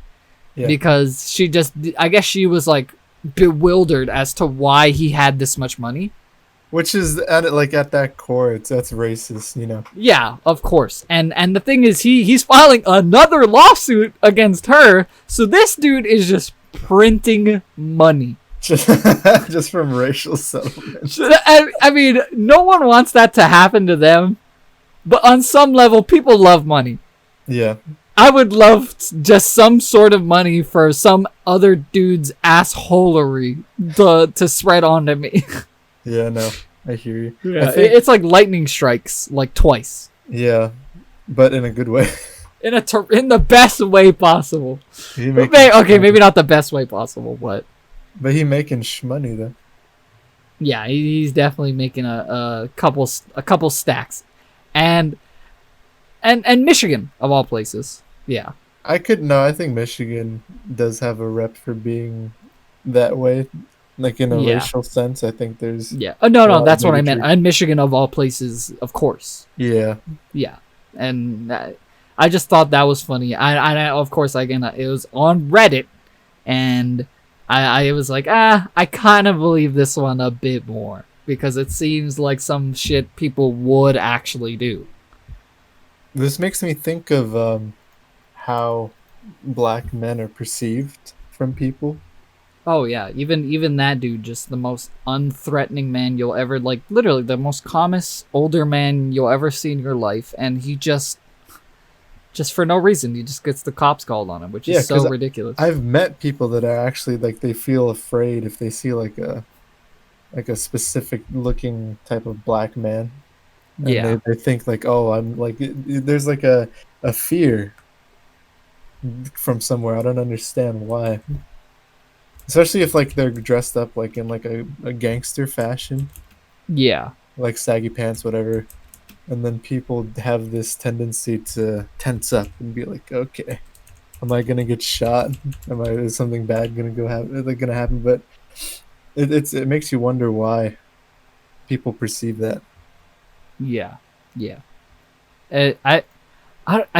Speaker 1: because she just, I guess she was like bewildered as to why he had this much money.
Speaker 2: Which is at that core, that's racist, you know.
Speaker 1: Yeah, of course. And the thing is, he's filing another lawsuit against her. So this dude is just printing money.
Speaker 2: Just from racial settlement.
Speaker 1: I mean, no one wants that to happen to them, but on some level, people love money.
Speaker 2: Yeah.
Speaker 1: I would love just some sort of money for some other dude's assholery to spread onto me.
Speaker 2: Yeah, no, I hear you.
Speaker 1: Yeah, it's like lightning strikes like twice.
Speaker 2: Yeah, but in a good way.
Speaker 1: In the best way possible. Maybe not the best way possible, but
Speaker 2: he making shmoney though.
Speaker 1: Yeah, he's definitely making a couple stacks, and Michigan of all places. Yeah,
Speaker 2: I think Michigan does have a rep for being that way. Like in a racial sense, I think there's
Speaker 1: no, that's what I meant. And Michigan of all places, of course.
Speaker 2: Yeah,
Speaker 1: and I just thought that was funny. I of course again it was on Reddit, and I was like I kind of believe this one a bit more because it seems like some shit people would actually do.
Speaker 2: This makes me think of how black men are perceived from people.
Speaker 1: Oh yeah, even that dude, just the most unthreatening man you'll ever, like, literally the most calmest older man you'll ever see in your life, and he just for no reason he just gets the cops called on him, which is so ridiculous.
Speaker 2: I've met people that are actually like they feel afraid if they see like a specific looking type of black man. And they think like, oh, I'm like, there's like a fear from somewhere. I don't understand why. Especially if like they're dressed up like in like a gangster fashion.
Speaker 1: Yeah. Like
Speaker 2: saggy pants, whatever. And then people have this tendency to tense up and be like, okay, am I gonna get shot? Is something bad gonna happen? But it makes you wonder why people perceive that.
Speaker 1: Yeah. I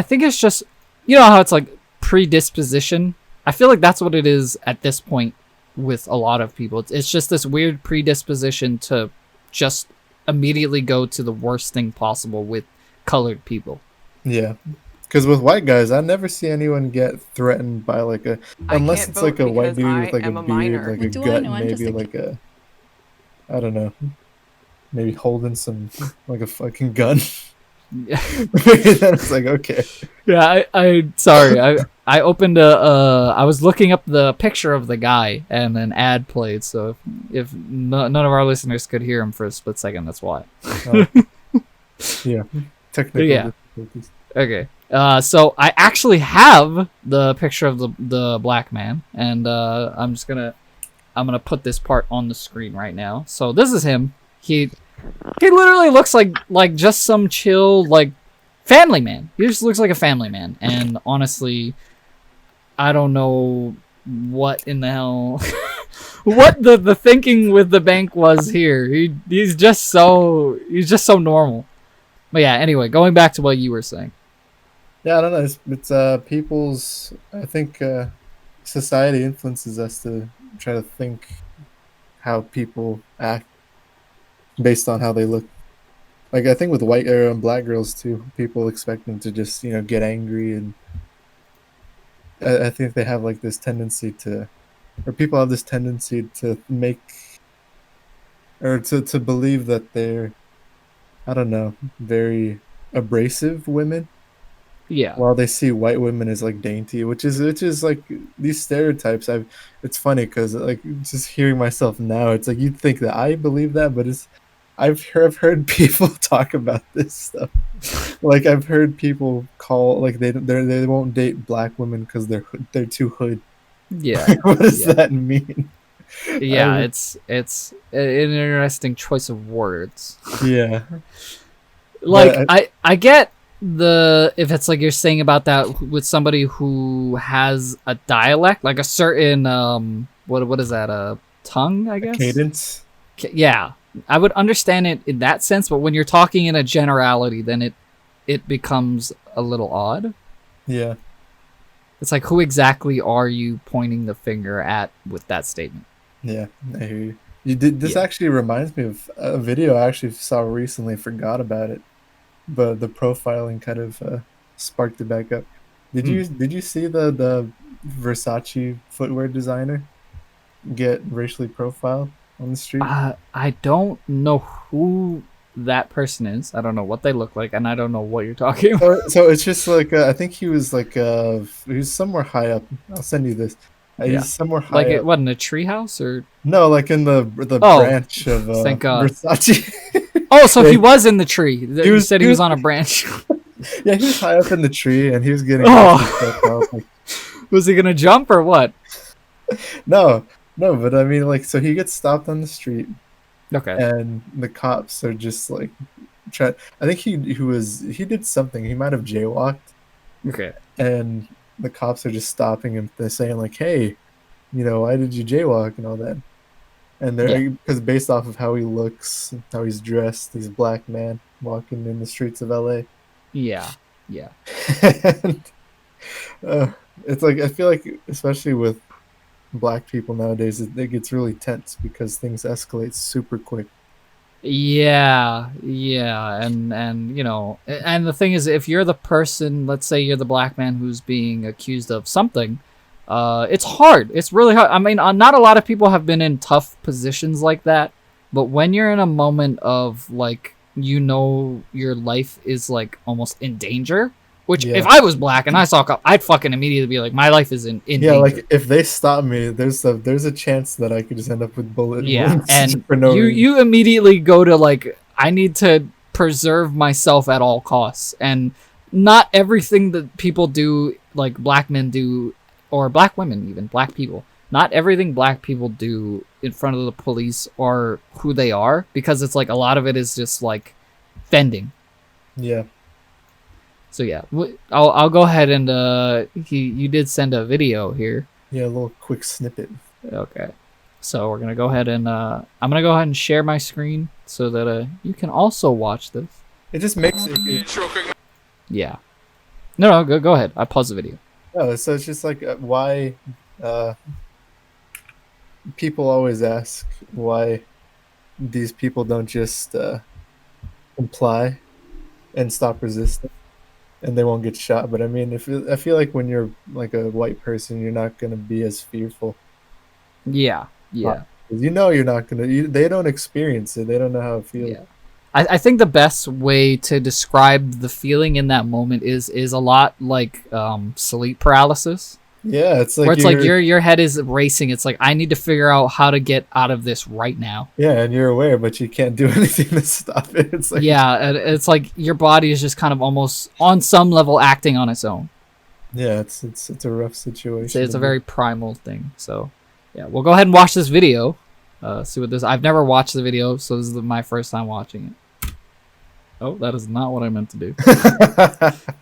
Speaker 1: think it's just, you know how it's like predisposition. I feel like that's what it is at this point with a lot of people. It's just this weird predisposition to just immediately go to the worst thing possible with colored people.
Speaker 2: Yeah. Because with white guys, I never see anyone get threatened by like unless it's like a white dude with like a beard, like a gut, maybe like a, I don't know, maybe holding some, like a fucking gun.
Speaker 1: Yeah.
Speaker 2: Then it's like, okay.
Speaker 1: Yeah, I opened I was looking up the picture of the guy and an ad played, so if none of our listeners could hear him for a split second, that's why.
Speaker 2: Yeah. Technically.
Speaker 1: Yeah. Okay. So I actually have the picture of the black man, and I'm gonna put this part on the screen right now. So this is him. He literally looks like just some chill like family man. He just looks like a family man, and honestly, I don't know what in the hell what the thinking with the bank was here. He's just so normal. But yeah, anyway, going back to what you were saying.
Speaker 2: Yeah, I don't know. It's people's. I think society influences us to try to think how people act based on how they look. Like I think with white and black girls too, people expect them to just get angry, and I think they have like this tendency to, or people have this tendency to make, or to believe that they're, I don't know, very abrasive women.
Speaker 1: Yeah.
Speaker 2: While they see white women as like dainty, which is like these stereotypes. It's funny because like just hearing myself now, it's like you'd think that I believe that, but I've heard people talk about this stuff. Like I've heard people call like they won't date black women because they're too hood.
Speaker 1: Yeah.
Speaker 2: What does
Speaker 1: Yeah.
Speaker 2: that mean?
Speaker 1: Yeah, it's an interesting choice of words.
Speaker 2: Yeah.
Speaker 1: Like I get if it's like you're saying about that with somebody who has a dialect, like a certain what is that, tongue, I guess?
Speaker 2: Cadence.
Speaker 1: Yeah. I would understand it in that sense, but when you're talking in a generality, then it becomes a little odd.
Speaker 2: Yeah.
Speaker 1: It's like, who exactly are you pointing the finger at with that statement?
Speaker 2: Yeah, I hear you. You did this actually reminds me of a video I actually saw recently. Forgot about it, but the profiling kind of sparked it back up. Did you see the Versace footwear designer get racially profiled on the street?
Speaker 1: I don't know who that person is. I don't know what they look like, and I don't know what you're talking about.
Speaker 2: So it's just like I think he was like he was somewhere high up. I'll send you this. He's somewhere high
Speaker 1: like
Speaker 2: up.
Speaker 1: it wasn't a treehouse or
Speaker 2: No, like in the branch of
Speaker 1: thank God.
Speaker 2: Versace.
Speaker 1: Oh, so he was in the tree. You said he was
Speaker 2: was
Speaker 1: on a branch.
Speaker 2: Yeah, he was high up in the tree and he was getting
Speaker 1: like, was he gonna jump or what?
Speaker 2: No, but I mean, like, so he gets stopped on the street.
Speaker 1: Okay.
Speaker 2: And the cops are just like, I think he did something. He might have jaywalked.
Speaker 1: Okay.
Speaker 2: And the cops are just stopping him. They're saying like, "Hey, why did you jaywalk and all that?" And they're because based off of how he looks, how he's dressed, he's a black man walking in the streets of LA.
Speaker 1: Yeah. Yeah.
Speaker 2: And, it's like I feel like especially with black people nowadays, it gets really tense because things escalate super quick.
Speaker 1: Yeah, and and the thing is, if you're the person, let's say you're the black man who's being accused of something, it's hard. It's really hard. I mean, not a lot of people have been in tough positions like that, but when you're in a moment of like, your life is like almost in danger. Which, if I was black and I saw a cop, I'd fucking immediately be like, my life is in danger.
Speaker 2: Like if they stop me, there's a chance that I could just end up with bullet wounds.
Speaker 1: And
Speaker 2: for no reason.
Speaker 1: you immediately go to like, I need to preserve myself at all costs. And not everything that people do, like black men do, or black women even, black people, not everything black people do in front of the police or who they are, because it's like a lot of it is just like fending.
Speaker 2: Yeah.
Speaker 1: So yeah, I'll go ahead and you did send a video here.
Speaker 2: Yeah, a little quick snippet.
Speaker 1: Okay, so we're gonna go ahead and I'm gonna go ahead and share my screen so that you can also watch this.
Speaker 2: It just makes it.
Speaker 1: Yeah. No, go ahead. I paused the video.
Speaker 2: Oh, so it's just like why people always ask why these people don't just comply and stop resisting. And they won't get shot. But I mean, I feel like when you're like a white person, you're not gonna be as fearful.
Speaker 1: Yeah.
Speaker 2: You're not gonna. They don't experience it. They don't know how it feels.
Speaker 1: Yeah. I think the best way to describe the feeling in that moment is a lot like sleep paralysis.
Speaker 2: Yeah, it's like
Speaker 1: where it's like your head is racing. It's like, I need to figure out how to get out of this right now.
Speaker 2: Yeah, and you're aware, but you can't do anything to stop it. It's like,
Speaker 1: yeah, it's like your body is just kind of almost on some level acting on its own.
Speaker 2: Yeah, it's a rough situation.
Speaker 1: It's a very primal thing. So yeah, we'll go ahead and watch this video. See what this. I've never watched the video, so this is my first time watching it. Oh, that is not what I meant to do.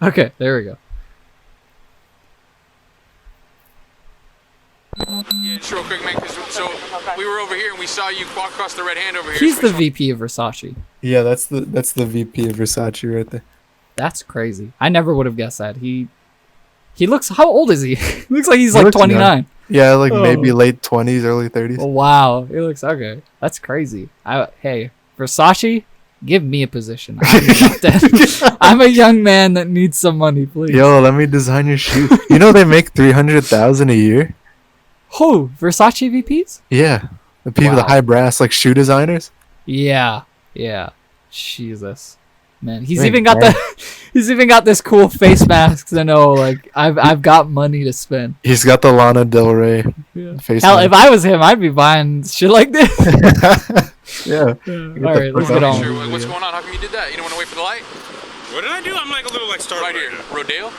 Speaker 1: Okay, there we go.
Speaker 6: Yeah, just real quick, man. So we were over here and we saw you walk across the red hand over here.
Speaker 1: He's the VP of Versace.
Speaker 2: Yeah, that's the VP of Versace right there.
Speaker 1: That's crazy. I never would have guessed that. He looks. How old is he? He looks like he's like 29.
Speaker 2: Yeah, like maybe late 20s, early 30s.
Speaker 1: Oh, wow, he looks okay. That's crazy. Hey, Versace, give me a position. I'm not dead. I'm a young man that needs some money, please.
Speaker 2: Yo, let me design your shoe. They make $300,000 a year.
Speaker 1: Who? Versace VPs?
Speaker 2: Yeah. The people, the high brass, like shoe designers.
Speaker 1: Yeah. Jesus. Man, he's even got this cool face mask. I know, like I've got money to spend.
Speaker 2: He's got the Lana Del Rey face mask.
Speaker 1: If I was him, I'd be buying shit like this.
Speaker 2: Yeah.
Speaker 1: All right, let's get on.
Speaker 6: Sure. What's going on? How come you did that? You don't want to wait for the light?
Speaker 7: What did I do? I'm like a little like startled.
Speaker 6: Right here, Rodeo.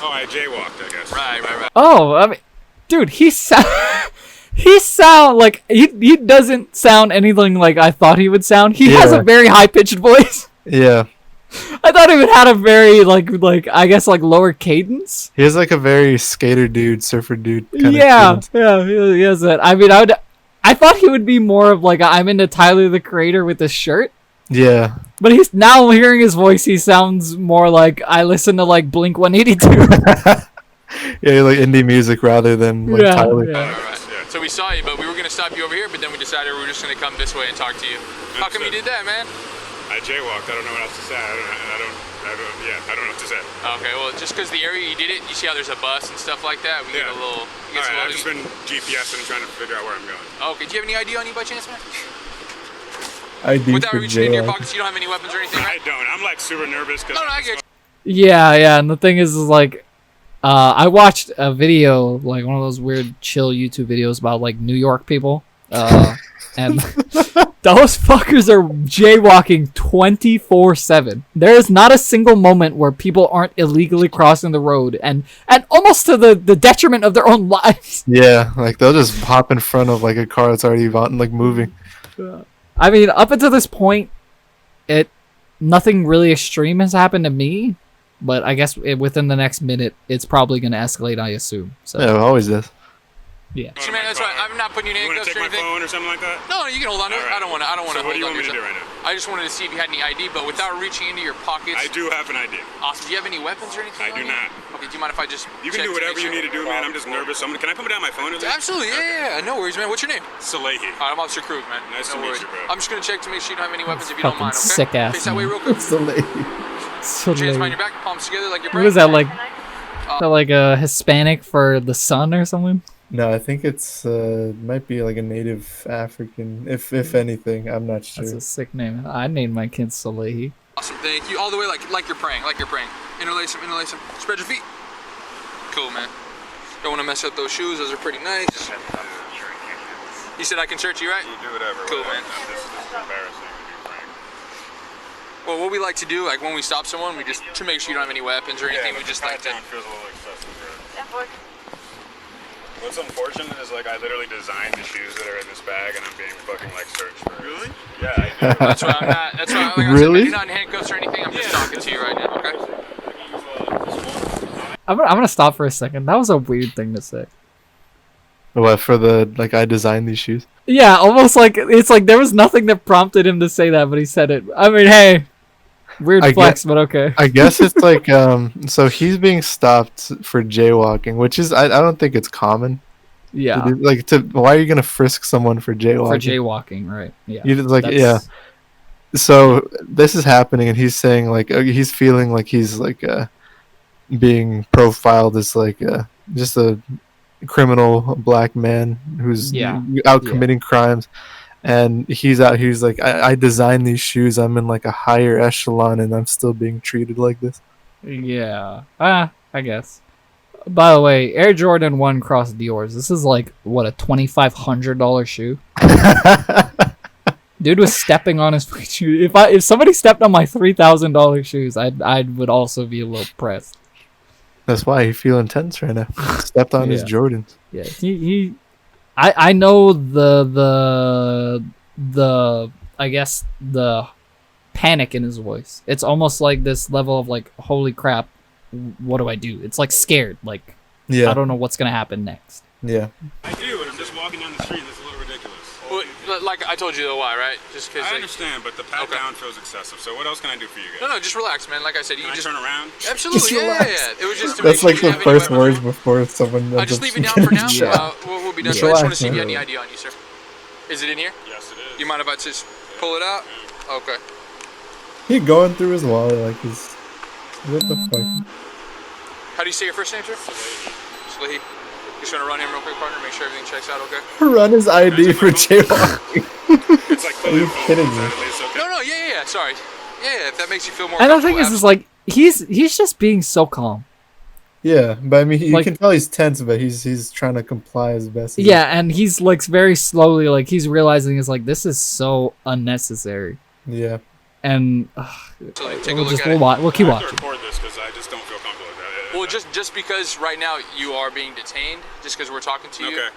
Speaker 7: Oh, I jaywalked, I guess.
Speaker 6: Right.
Speaker 1: Oh, I mean, dude, he sound like he doesn't sound anything like I thought he would sound. He has a very high pitched voice.
Speaker 2: Yeah.
Speaker 1: I thought he would had a very like I guess like lower cadence.
Speaker 2: He has like a very skater dude, surfer dude kind of cadence.
Speaker 1: He has that. I mean, I thought he would be more of like I'm into Tyler the Creator with this shirt.
Speaker 2: Yeah.
Speaker 1: But he's now hearing his voice, he sounds more like I listen to like Blink 182.
Speaker 2: Yeah, like indie music rather than like Tyler.
Speaker 6: Right. So we saw you, but we were gonna stop you over here, but then we decided we were just gonna come this way and talk to you. How come you did that, man?
Speaker 7: I jaywalked. I don't know what else to say. I don't know what to say.
Speaker 6: Okay, well, just because the area you did it, you see how there's a bus and stuff like that. We get a little.
Speaker 7: I've just been GPSing and trying to figure out where I'm going.
Speaker 6: Okay, do you have any ID on you by chance, man?
Speaker 2: ID
Speaker 6: Without
Speaker 2: for
Speaker 6: reaching into your
Speaker 2: jail.
Speaker 6: pockets, you don't have any weapons or anything, right?
Speaker 7: I don't. I'm like super nervous because.
Speaker 6: No, I get you.
Speaker 1: Yeah, and the thing is like I watched a video, like one of those weird chill YouTube videos about like New York people. And those fuckers are jaywalking 24/7. There is not a single moment where people aren't illegally crossing the road and almost to the detriment of their own lives.
Speaker 2: Yeah, like they'll just hop in front of like a car that's already like moving.
Speaker 1: I mean, up until this point, nothing really extreme has happened to me, but I guess within the next minute, it's probably going to escalate, I assume. So
Speaker 2: Yeah, it always does.
Speaker 1: yeah.
Speaker 6: Man, that's right. I'm not putting you in
Speaker 7: You want
Speaker 6: handcuffs
Speaker 7: to
Speaker 6: or
Speaker 7: take my
Speaker 6: anything.
Speaker 7: phone or something like that?
Speaker 6: No, you can hold on to it.
Speaker 7: All right.
Speaker 6: I don't want to.
Speaker 7: So what do you
Speaker 6: hold
Speaker 7: want
Speaker 6: on
Speaker 7: me to do
Speaker 6: yourself.
Speaker 7: right now?
Speaker 6: I just wanted to see if you had any ID, but without reaching into your pockets.
Speaker 7: I do have an ID.
Speaker 6: Awesome. Do you have any weapons or anything?
Speaker 7: I do
Speaker 6: on you?
Speaker 7: not.
Speaker 6: Okay. Do you mind if I just?
Speaker 7: You can
Speaker 6: check
Speaker 7: do
Speaker 6: to
Speaker 7: whatever
Speaker 6: make
Speaker 7: you
Speaker 6: sure?
Speaker 7: need to do, man. I'm just nervous. Can I put down my phone at least?
Speaker 6: Absolutely. Yeah. No worries, man. What's your name?
Speaker 7: Salehi.
Speaker 6: All right, I'm Officer Krug, man.
Speaker 7: Nice
Speaker 6: no
Speaker 7: to meet
Speaker 6: worries.
Speaker 7: you, bro.
Speaker 6: I'm just gonna check to make sure you don't have any weapons if you don't
Speaker 1: Fucking
Speaker 6: mind. Okay.
Speaker 1: sick ass
Speaker 6: Face that way,
Speaker 1: man.
Speaker 6: real quick.
Speaker 2: So late.
Speaker 1: So
Speaker 6: Hands
Speaker 1: lame.
Speaker 6: behind your back, palms together like you're
Speaker 1: What is that, like? Is that like a Hispanic for the sun or something?
Speaker 2: No, I think it's might be like a native African, if anything. I'm not sure.
Speaker 1: That's a sick name. I named my kid Salehi.
Speaker 6: Awesome. Thank you. All the way like you're praying. Interlace them. Spread your feet. Cool, man. Don't want to mess up those shoes. Those are pretty nice. You said I can search you, right?
Speaker 7: You do whatever.
Speaker 6: Cool, man.
Speaker 7: This is embarrassing to be frank.
Speaker 6: Well, what we like to do, like when we stop someone, we just, to make sure you don't have any weapons or anything, we just like to...
Speaker 7: feels a little excessive, bro. What's unfortunate is like I literally designed the shoes that are in this bag and I'm being fucking like searched for. Really? Yeah, I do.
Speaker 6: That's why I'm not, like I said,
Speaker 2: Really?
Speaker 6: you're not in handcuffs or anything, I'm just talking to you right now, okay?
Speaker 1: I'm gonna stop for a second. That was a weird thing to say.
Speaker 2: What, for the like I designed these shoes?
Speaker 1: Yeah, almost like it's like there was nothing that prompted him to say that, but he said it. I mean, hey, weird
Speaker 2: I
Speaker 1: flex, but okay.
Speaker 2: I guess it's like so he's being stopped for jaywalking, which is I don't think it's common.
Speaker 1: Yeah,
Speaker 2: To do, like why are you gonna frisk someone for jaywalking?
Speaker 1: for jaywalking, right? Yeah,
Speaker 2: You just like
Speaker 1: that's-
Speaker 2: So this is happening, and he's saying like he's feeling like he's like being profiled as like just a criminal black man who's out committing crimes, and he's out. He's like, I designed these shoes. I'm in like a higher echelon, and I'm still being treated like this.
Speaker 1: Yeah. I guess. By the way, Air Jordan 1 Cross Dior's. This is like what, a $2,500 shoe. Dude was stepping on his shoe. If somebody stepped on my $3,000 shoes, I would also be a little pressed.
Speaker 2: That's why he feeling tense right now. Stepped on his
Speaker 1: Yeah.
Speaker 2: Jordans.
Speaker 1: Yeah, I know the I guess the panic in his voice. It's almost like this level of like, holy crap, what do I do? It's like scared, like
Speaker 2: Yeah.
Speaker 1: I don't know what's gonna happen next.
Speaker 2: Yeah.
Speaker 7: I do, and I'm just walking down the street and it's a little ridiculous.
Speaker 6: Well, like I told you though, why, right? Just because.
Speaker 7: I understand, but the pat down feels excessive. So what else can I do for you guys?
Speaker 6: No, just relax, man. Like I said, you
Speaker 7: Can I
Speaker 6: just
Speaker 7: turn around?
Speaker 6: Absolutely, yeah. It was just to
Speaker 2: That's
Speaker 6: make
Speaker 2: like
Speaker 6: sure you
Speaker 2: the
Speaker 6: didn't have any
Speaker 2: first
Speaker 6: weapons.
Speaker 2: words before someone.
Speaker 6: I'll
Speaker 2: ends
Speaker 6: just
Speaker 2: up
Speaker 6: leave it down for now.
Speaker 2: getting shot.
Speaker 6: We'll be done.
Speaker 2: Yeah.
Speaker 6: So I just want to
Speaker 2: Relax,
Speaker 6: see if you got
Speaker 2: man.
Speaker 6: any ID on you, sir. Is it in here?
Speaker 7: Yes, it is.
Speaker 6: You mind if I just pull it out? Okay.
Speaker 2: He going through his wallet like he's. What the fuck?
Speaker 6: How do you say your first name, sir? Salehi. Just gonna run him real quick, partner. Make sure everything checks out, okay?
Speaker 2: Run his ID for jaywalking.
Speaker 7: It's like
Speaker 2: Are you kidding me?
Speaker 6: No, yeah. Sorry. Yeah, if that makes you feel more.
Speaker 1: And the thing
Speaker 6: comfortable,
Speaker 1: is like he's just being so calm.
Speaker 2: Yeah, but I mean, you
Speaker 1: Like-
Speaker 2: can tell he's tense, but he's trying to comply as best. As
Speaker 1: Yeah, and he's like very slowly, like he's realizing is like this is so unnecessary.
Speaker 2: Yeah.
Speaker 1: and
Speaker 6: So, like, take a
Speaker 1: we'll
Speaker 6: look
Speaker 1: just
Speaker 6: at it.
Speaker 1: we'll keep
Speaker 7: I have to
Speaker 1: watching.
Speaker 7: record this because I just don't feel comfortable with that.
Speaker 6: Well, just because right now you are being detained, just because we're talking to you,
Speaker 7: Okay.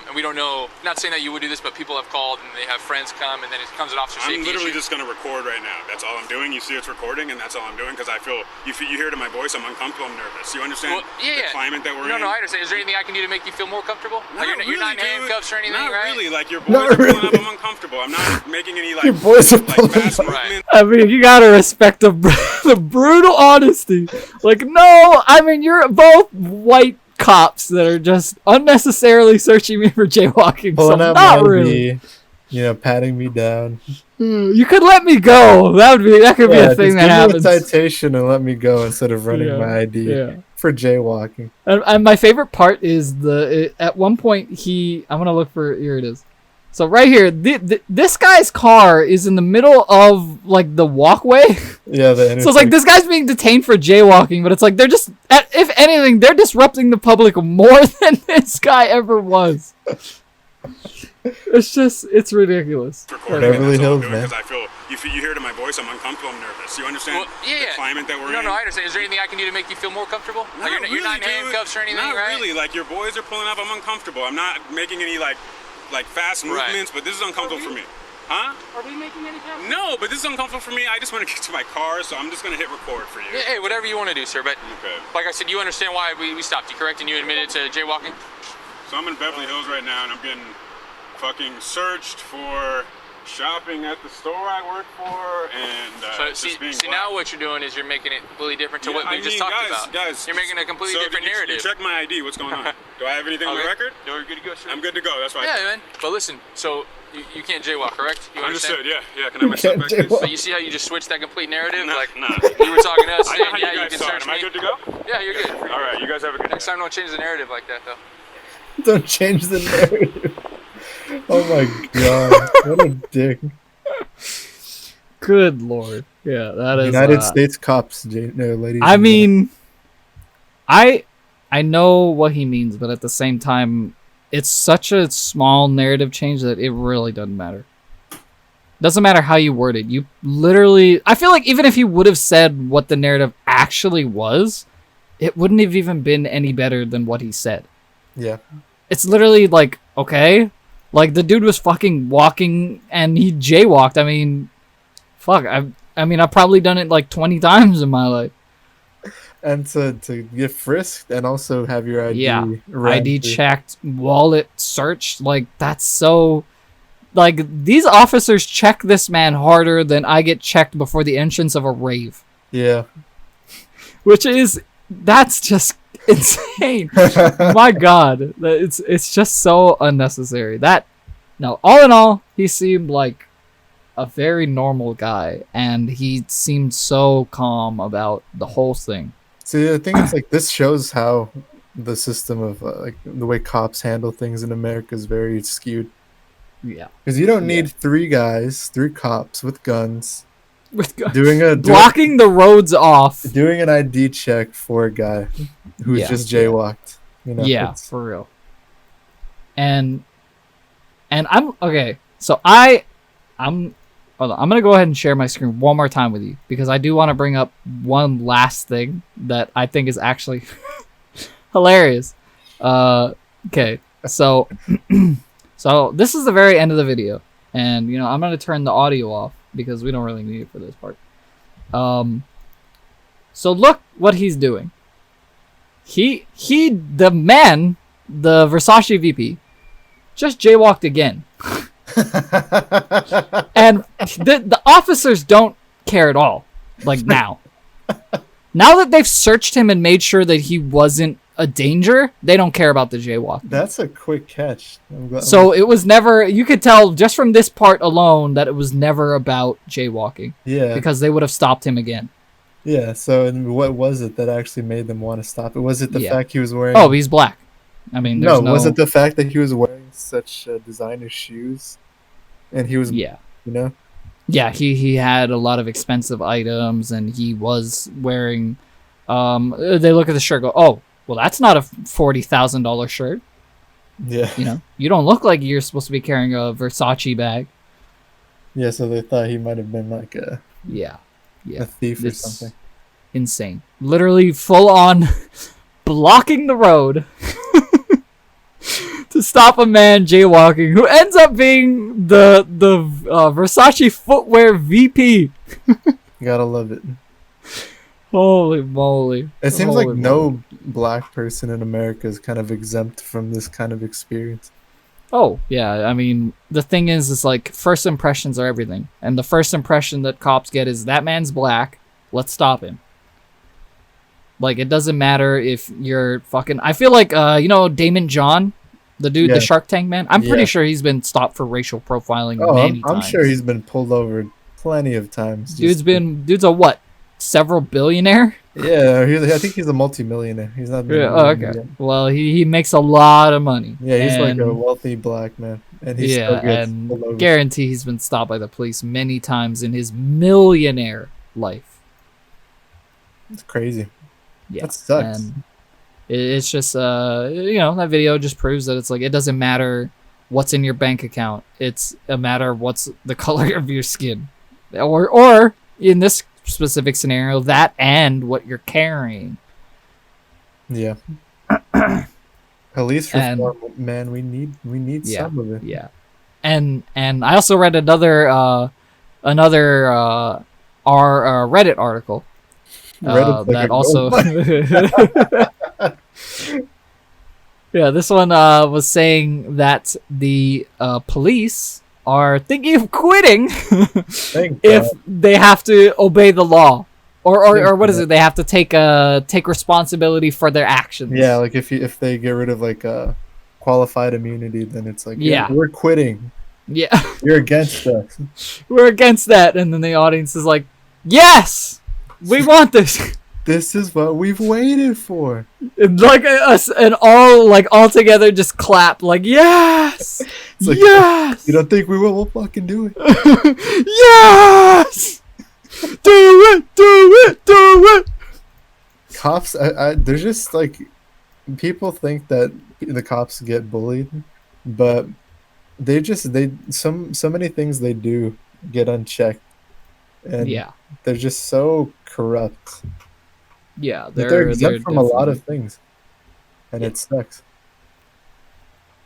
Speaker 6: and we don't know. Not saying that you would do this, but people have called and they have friends come, and then it comes an officer
Speaker 7: I'm
Speaker 6: safety
Speaker 7: literally
Speaker 6: issue.
Speaker 7: just gonna record right now. That's all I'm doing. You see it's recording, and that's all I'm doing because I feel you hear it in my voice. I'm uncomfortable. I'm nervous. You understand
Speaker 6: Well, yeah,
Speaker 7: the climate that we're
Speaker 6: no,
Speaker 7: in?
Speaker 6: No, I understand. Is there anything I can do to make you feel more comfortable?
Speaker 7: Not
Speaker 6: Like, you're
Speaker 7: really,
Speaker 6: not in
Speaker 7: dude.
Speaker 6: handcuffs or anything,
Speaker 7: Not
Speaker 6: right?
Speaker 7: really. Like your
Speaker 2: Not
Speaker 7: boys are pulling up.
Speaker 2: really.
Speaker 7: I'm uncomfortable. I'm not making any like
Speaker 2: Your boys are
Speaker 7: like
Speaker 2: pulling
Speaker 7: fast
Speaker 2: up.
Speaker 7: movements.
Speaker 1: I mean, you gotta respect the the brutal honesty. Like, no, I mean, you're both white cops that are just unnecessarily searching me for jaywalking.
Speaker 2: Pulling
Speaker 1: So
Speaker 2: out
Speaker 1: not
Speaker 2: my
Speaker 1: really.
Speaker 2: ID, you know, patting me down.
Speaker 1: You could let me go. That could be a thing
Speaker 2: just
Speaker 1: that
Speaker 2: give
Speaker 1: happens.
Speaker 2: me a citation and let me go instead of running
Speaker 1: Yeah,
Speaker 2: my ID
Speaker 1: yeah.
Speaker 2: for jaywalking.
Speaker 1: And my favorite part is at one point I'm gonna look for, here it is. So right here, this guy's car is in the middle of like the walkway.
Speaker 2: Yeah, the
Speaker 1: So it's like this guy's being detained for jaywalking, but it's like they're just, if anything, they're disrupting the public more than this guy ever was. It's ridiculous.
Speaker 7: Recording, and
Speaker 2: Beverly
Speaker 7: that's all I'm
Speaker 2: Hills,
Speaker 7: doing
Speaker 2: man.
Speaker 7: because I feel you hear it in my voice. I'm uncomfortable. I'm nervous. You understand
Speaker 6: Well, yeah.
Speaker 7: the climate that we're in?
Speaker 6: No, I understand. Is there anything I can do to make you feel more comfortable?
Speaker 7: Not
Speaker 6: Like, you're not in
Speaker 7: really, dude.
Speaker 6: handcuffs or anything,
Speaker 7: Not
Speaker 6: right?
Speaker 7: really. Like your boys are pulling up. I'm uncomfortable. I'm not making any like fast
Speaker 6: Right.
Speaker 7: movements, but this is uncomfortable for me. Huh?
Speaker 6: Are we making any comments?
Speaker 7: No, but this is uncomfortable for me. I just want to get to my car, so I'm just gonna hit record for you.
Speaker 6: Yeah, hey, whatever you want to do, sir. But
Speaker 7: Okay.
Speaker 6: like I said, you understand why we stopped you, correct? And you admitted to jaywalking?
Speaker 7: So I'm in Beverly Hills right now, and I'm getting fucking searched for shopping at the store I work for, and
Speaker 6: So
Speaker 7: just being
Speaker 6: see
Speaker 7: black.
Speaker 6: now what you're doing is you're making it completely different to
Speaker 7: Yeah,
Speaker 6: what we
Speaker 7: I
Speaker 6: just
Speaker 7: mean,
Speaker 6: talked
Speaker 7: guys,
Speaker 6: about.
Speaker 7: Guys,
Speaker 6: You're making a completely
Speaker 7: so
Speaker 6: different
Speaker 7: you
Speaker 6: narrative.
Speaker 7: check my ID. What's going on? Do I have anything on the
Speaker 6: Okay.
Speaker 7: record?
Speaker 6: You're good to go, sir.
Speaker 7: I'm good to go. That's right.
Speaker 6: Yeah, man. But listen, so you can't jaywalk, correct? You
Speaker 7: Understood.
Speaker 6: understand?
Speaker 7: Yeah. Can I have my stuff back, please?
Speaker 6: But you see how you just switched that complete narrative?
Speaker 7: Nah,
Speaker 6: like
Speaker 7: nah.
Speaker 6: you were talking to us,
Speaker 7: I know
Speaker 6: saying,
Speaker 7: how
Speaker 6: yeah,
Speaker 7: you
Speaker 6: you
Speaker 7: guys
Speaker 6: can
Speaker 7: saw it.
Speaker 6: search
Speaker 7: Am I
Speaker 6: me.
Speaker 7: good to go?
Speaker 6: Yeah, you're good.
Speaker 7: All right. You guys have a good
Speaker 6: Next time, don't change the narrative like that, though.
Speaker 2: Don't change the narrative. Oh my god, what a dick.
Speaker 1: Good lord. Yeah, that is
Speaker 2: United States cops, ladies.
Speaker 1: I
Speaker 2: and
Speaker 1: mean, I know what he means, but at the same time, it's such a small narrative change that it really doesn't matter. Doesn't matter how you word it. You literally, I feel like even if he would have said what the narrative actually was, it wouldn't have even been any better than what he said.
Speaker 2: Yeah.
Speaker 1: It's literally like, okay, like the dude was fucking walking and he jaywalked. I mean, fuck. I've probably done it like 20 times in my life.
Speaker 2: And to get frisked and also have your ID
Speaker 1: ID
Speaker 2: ran through.
Speaker 1: checked, wallet searched, like that's so, like these officers check this man harder than I get checked before the entrance of a rave,
Speaker 2: Yeah.
Speaker 1: that's just insane. My god, it's just so unnecessary. All in all, he seemed like a very normal guy, and he seemed so calm about the whole thing.
Speaker 2: See, the thing is, like, this shows how the system of like the way cops handle things in America is very skewed.
Speaker 1: Yeah,
Speaker 2: Because you don't need three cops with guns
Speaker 1: with guns.
Speaker 2: blocking
Speaker 1: the roads off.
Speaker 2: doing an ID check for a guy who's
Speaker 1: Yeah.
Speaker 2: just jaywalked. You know,
Speaker 1: Yeah,
Speaker 2: it's-
Speaker 1: for real. And I'm okay. So I'm hold on, I'm gonna go ahead and share my screen one more time with you because I do want to bring up one last thing that I think is actually hilarious. Okay, so so this is the very end of the video, and I'm gonna turn the audio off because we don't really need it for this part. So look what he's doing. The Versace VP, just jaywalked again. And the officers don't care at all. Like now. Now that they've searched him and made sure that he wasn't a danger, they don't care about the jaywalk.
Speaker 2: That's a quick catch.
Speaker 1: So it was never, you could tell just from this part alone that it was never about jaywalking.
Speaker 2: Yeah.
Speaker 1: Because they would have stopped him again.
Speaker 2: Yeah, so and what was it that actually made them want to stop it? Was it the
Speaker 1: Yeah.
Speaker 2: fact he was wearing...
Speaker 1: Oh, he's black. I mean, there's no...
Speaker 2: was it the fact that he was wearing such designer shoes? And he was,
Speaker 1: Yeah.
Speaker 2: you know?
Speaker 1: Yeah, he had a lot of expensive items, and he was wearing... they look at the shirt and go, oh, well, that's not a $40,000 shirt.
Speaker 2: Yeah.
Speaker 1: You don't look like you're supposed to be carrying a Versace bag.
Speaker 2: Yeah, so they thought he might have been like a
Speaker 1: Yeah.
Speaker 2: thief or
Speaker 1: It's
Speaker 2: something.
Speaker 1: insane. Literally full on blocking the road to stop a man jaywalking who ends up being the Versace footwear VP.
Speaker 2: You gotta love it.
Speaker 1: Holy moly.
Speaker 2: It seems
Speaker 1: Holy
Speaker 2: like
Speaker 1: moly.
Speaker 2: no black person in America is kind of exempt from this kind of experience.
Speaker 1: Oh, yeah. I mean, the thing is like first impressions are everything. And the first impression that cops get is that man's black. Let's stop him. Like, it doesn't matter if you're fucking... I feel like, you know, Damon John, the dude, the Shark Tank man? I'm pretty sure he's been stopped for racial profiling many times.
Speaker 2: I'm sure he's been pulled over plenty of times.
Speaker 1: Dude's a what? Several billionaire?
Speaker 2: Yeah, I think he's a multimillionaire. He's not...
Speaker 1: Yeah, okay. Well, he makes a lot of money.
Speaker 2: Yeah, he's like a wealthy black man. And he still gets pulled over.
Speaker 1: Guarantee he's been stopped by the police many times in his millionaire life.
Speaker 2: It's crazy.
Speaker 1: Yeah,
Speaker 2: that sucks.
Speaker 1: And it's just you know, that video just proves that it's like it doesn't matter what's in your bank account. It's a matter of what's the color of your skin, or in this specific scenario, that and what you're carrying.
Speaker 2: Yeah. Police reform, man. We need some of it.
Speaker 1: Yeah, and I also read another our Reddit article. That also yeah, this one was saying that the police are thinking of quitting if they have to obey the law, or what is it? They have to take responsibility for their actions.
Speaker 2: Yeah, like if they get rid of like qualified immunity, then it's like we're quitting.
Speaker 1: Yeah,
Speaker 2: you're against us.
Speaker 1: We're against that, and then the audience is like, yes. We want this.
Speaker 2: This is what we've waited for.
Speaker 1: And like us and all together just clap like yes,
Speaker 2: like,
Speaker 1: yes.
Speaker 2: You don't think we will? We'll fucking do it.
Speaker 1: Yes. Do it.
Speaker 2: Cops, they're just like people think that the cops get bullied, but so many things they do get unchecked. And they're just so corrupt.
Speaker 1: Yeah,
Speaker 2: they're exempt from a lot of things, and it sucks.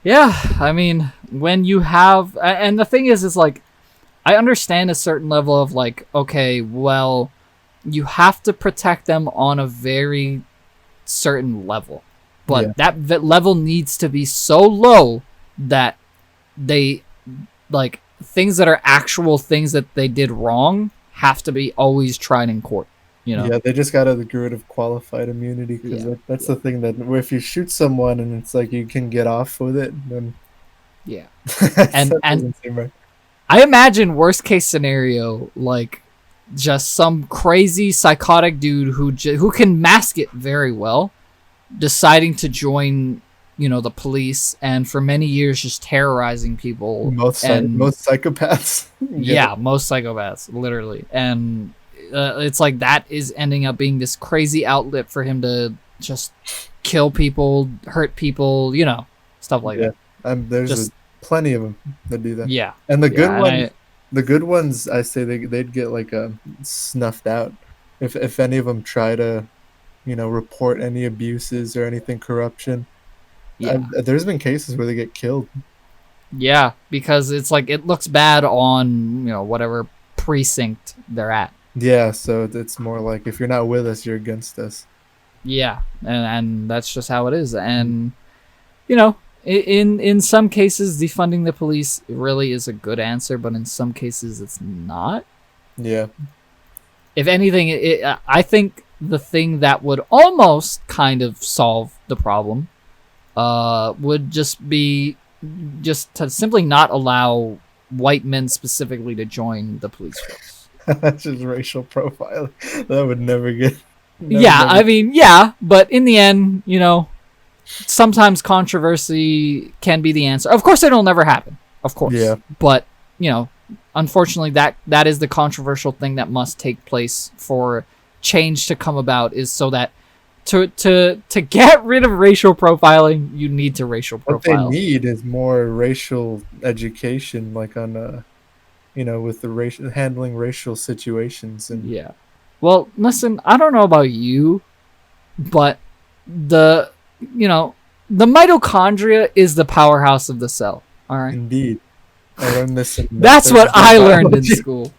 Speaker 1: Yeah, I mean, when you have, and the thing is like, I understand a certain level of like, okay, well, you have to protect them on a very certain level, but that level needs to be so low that they, like, things that are actual things that they did wrong have to be always tried in court, you know?
Speaker 2: Yeah, they just got to get rid of qualified immunity, because that's the thing that if you shoot someone and it's like you can get off with it, then
Speaker 1: and right. I imagine worst case scenario, like just some crazy psychotic dude who can mask it very well, deciding to join, you know, the police, and for many years just terrorizing people.
Speaker 2: Most psychopaths.
Speaker 1: Most psychopaths, literally. And it's like that is ending up being this crazy outlet for him to just kill people, hurt people, you know, stuff like that.
Speaker 2: There's plenty of them that do that.
Speaker 1: Yeah.
Speaker 2: And the good ones, I say they'd get like snuffed out if any of them try to, you know, report any abuses or anything corruption. Yeah. There's been cases where they get killed.
Speaker 1: Yeah, because it's like it looks bad on, you know, whatever precinct they're at.
Speaker 2: Yeah, so it's more like if you're not with us, you're against us.
Speaker 1: Yeah, and that's just how it is. And, you know, in some cases, defunding the police really is a good answer, but in some cases, it's not.
Speaker 2: Yeah.
Speaker 1: If anything, I think the thing that would almost kind of solve the problem would just be just to simply not allow white men specifically to join the police force.
Speaker 2: That's just racial profiling. That would never get...
Speaker 1: I mean, but in the end, you know, sometimes controversy can be the answer. Of course, it'll never happen. Of course.
Speaker 2: Yeah.
Speaker 1: But, you know, unfortunately, that is the controversial thing that must take place for change to come about, is so that to get rid of racial profiling, you need to racial profile.
Speaker 2: What they need is more racial education, like on with the handling racial situations. And
Speaker 1: Yeah. Well, listen, I don't know about you, but the mitochondria is the powerhouse of the cell. All right.
Speaker 2: Indeed. I learned this.
Speaker 1: That's what I learned in school.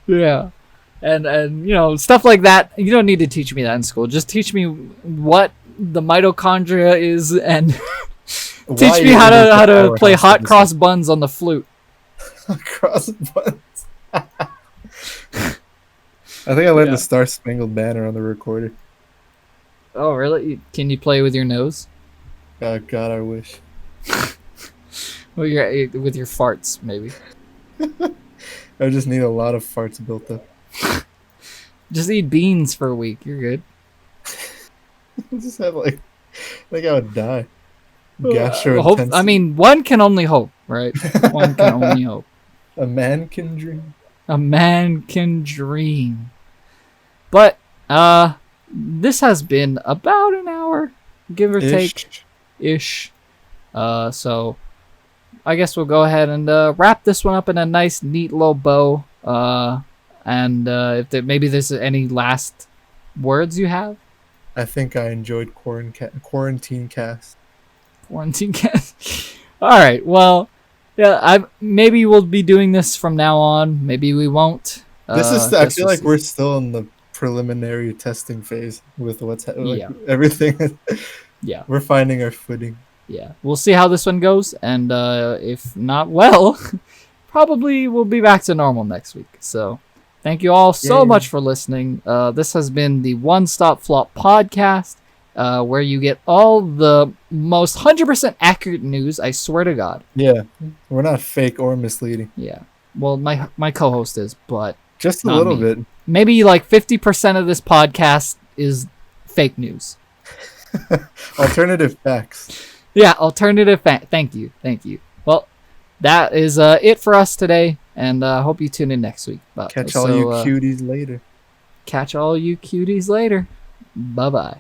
Speaker 1: Yeah. And stuff like that. You don't need to teach me that in school. Just teach me what the mitochondria is and teach me how to play hot cross buns on the flute.
Speaker 2: Cross buns. I think I learned the Star Spangled Banner on the recorder.
Speaker 1: Oh, really? Can you play with your nose?
Speaker 2: Oh, God, I wish.
Speaker 1: Well, with your farts, maybe.
Speaker 2: I just need a lot of farts built up.
Speaker 1: Just eat beans for a week. You're good.
Speaker 2: I just have I think I would die. Gastro-intestinal.
Speaker 1: I mean, one can only hope, right? One can only hope.
Speaker 2: A man can dream.
Speaker 1: A man can dream. But this has been about an hour, give or take, ish. So I guess we'll go ahead and wrap this one up in a nice, neat little bow. And if maybe there's any last words you have.
Speaker 2: I think I enjoyed quarantine cast.
Speaker 1: Quarantine cast. All right. Well, yeah. Maybe we'll be doing this from now on. Maybe we won't.
Speaker 2: I feel like we're still in the preliminary testing phase with everything.
Speaker 1: Yeah.
Speaker 2: We're finding our footing.
Speaker 1: Yeah. We'll see how this one goes, and if not, well, probably we'll be back to normal next week. So. Thank you all so much for listening. This has been the One Stop Flop podcast, where you get all the most 100% accurate news, I swear to God.
Speaker 2: Yeah, we're not fake or misleading.
Speaker 1: Yeah, well, my co-host is, but
Speaker 2: just a little bit.
Speaker 1: Maybe like 50% of this podcast is fake news.
Speaker 2: Alternative facts.
Speaker 1: Yeah, alternative facts. Thank you. Well, that is it for us today. And I hope you tune in next week.
Speaker 2: Catch all you cuties later.
Speaker 1: Catch all you cuties later. Bye-bye.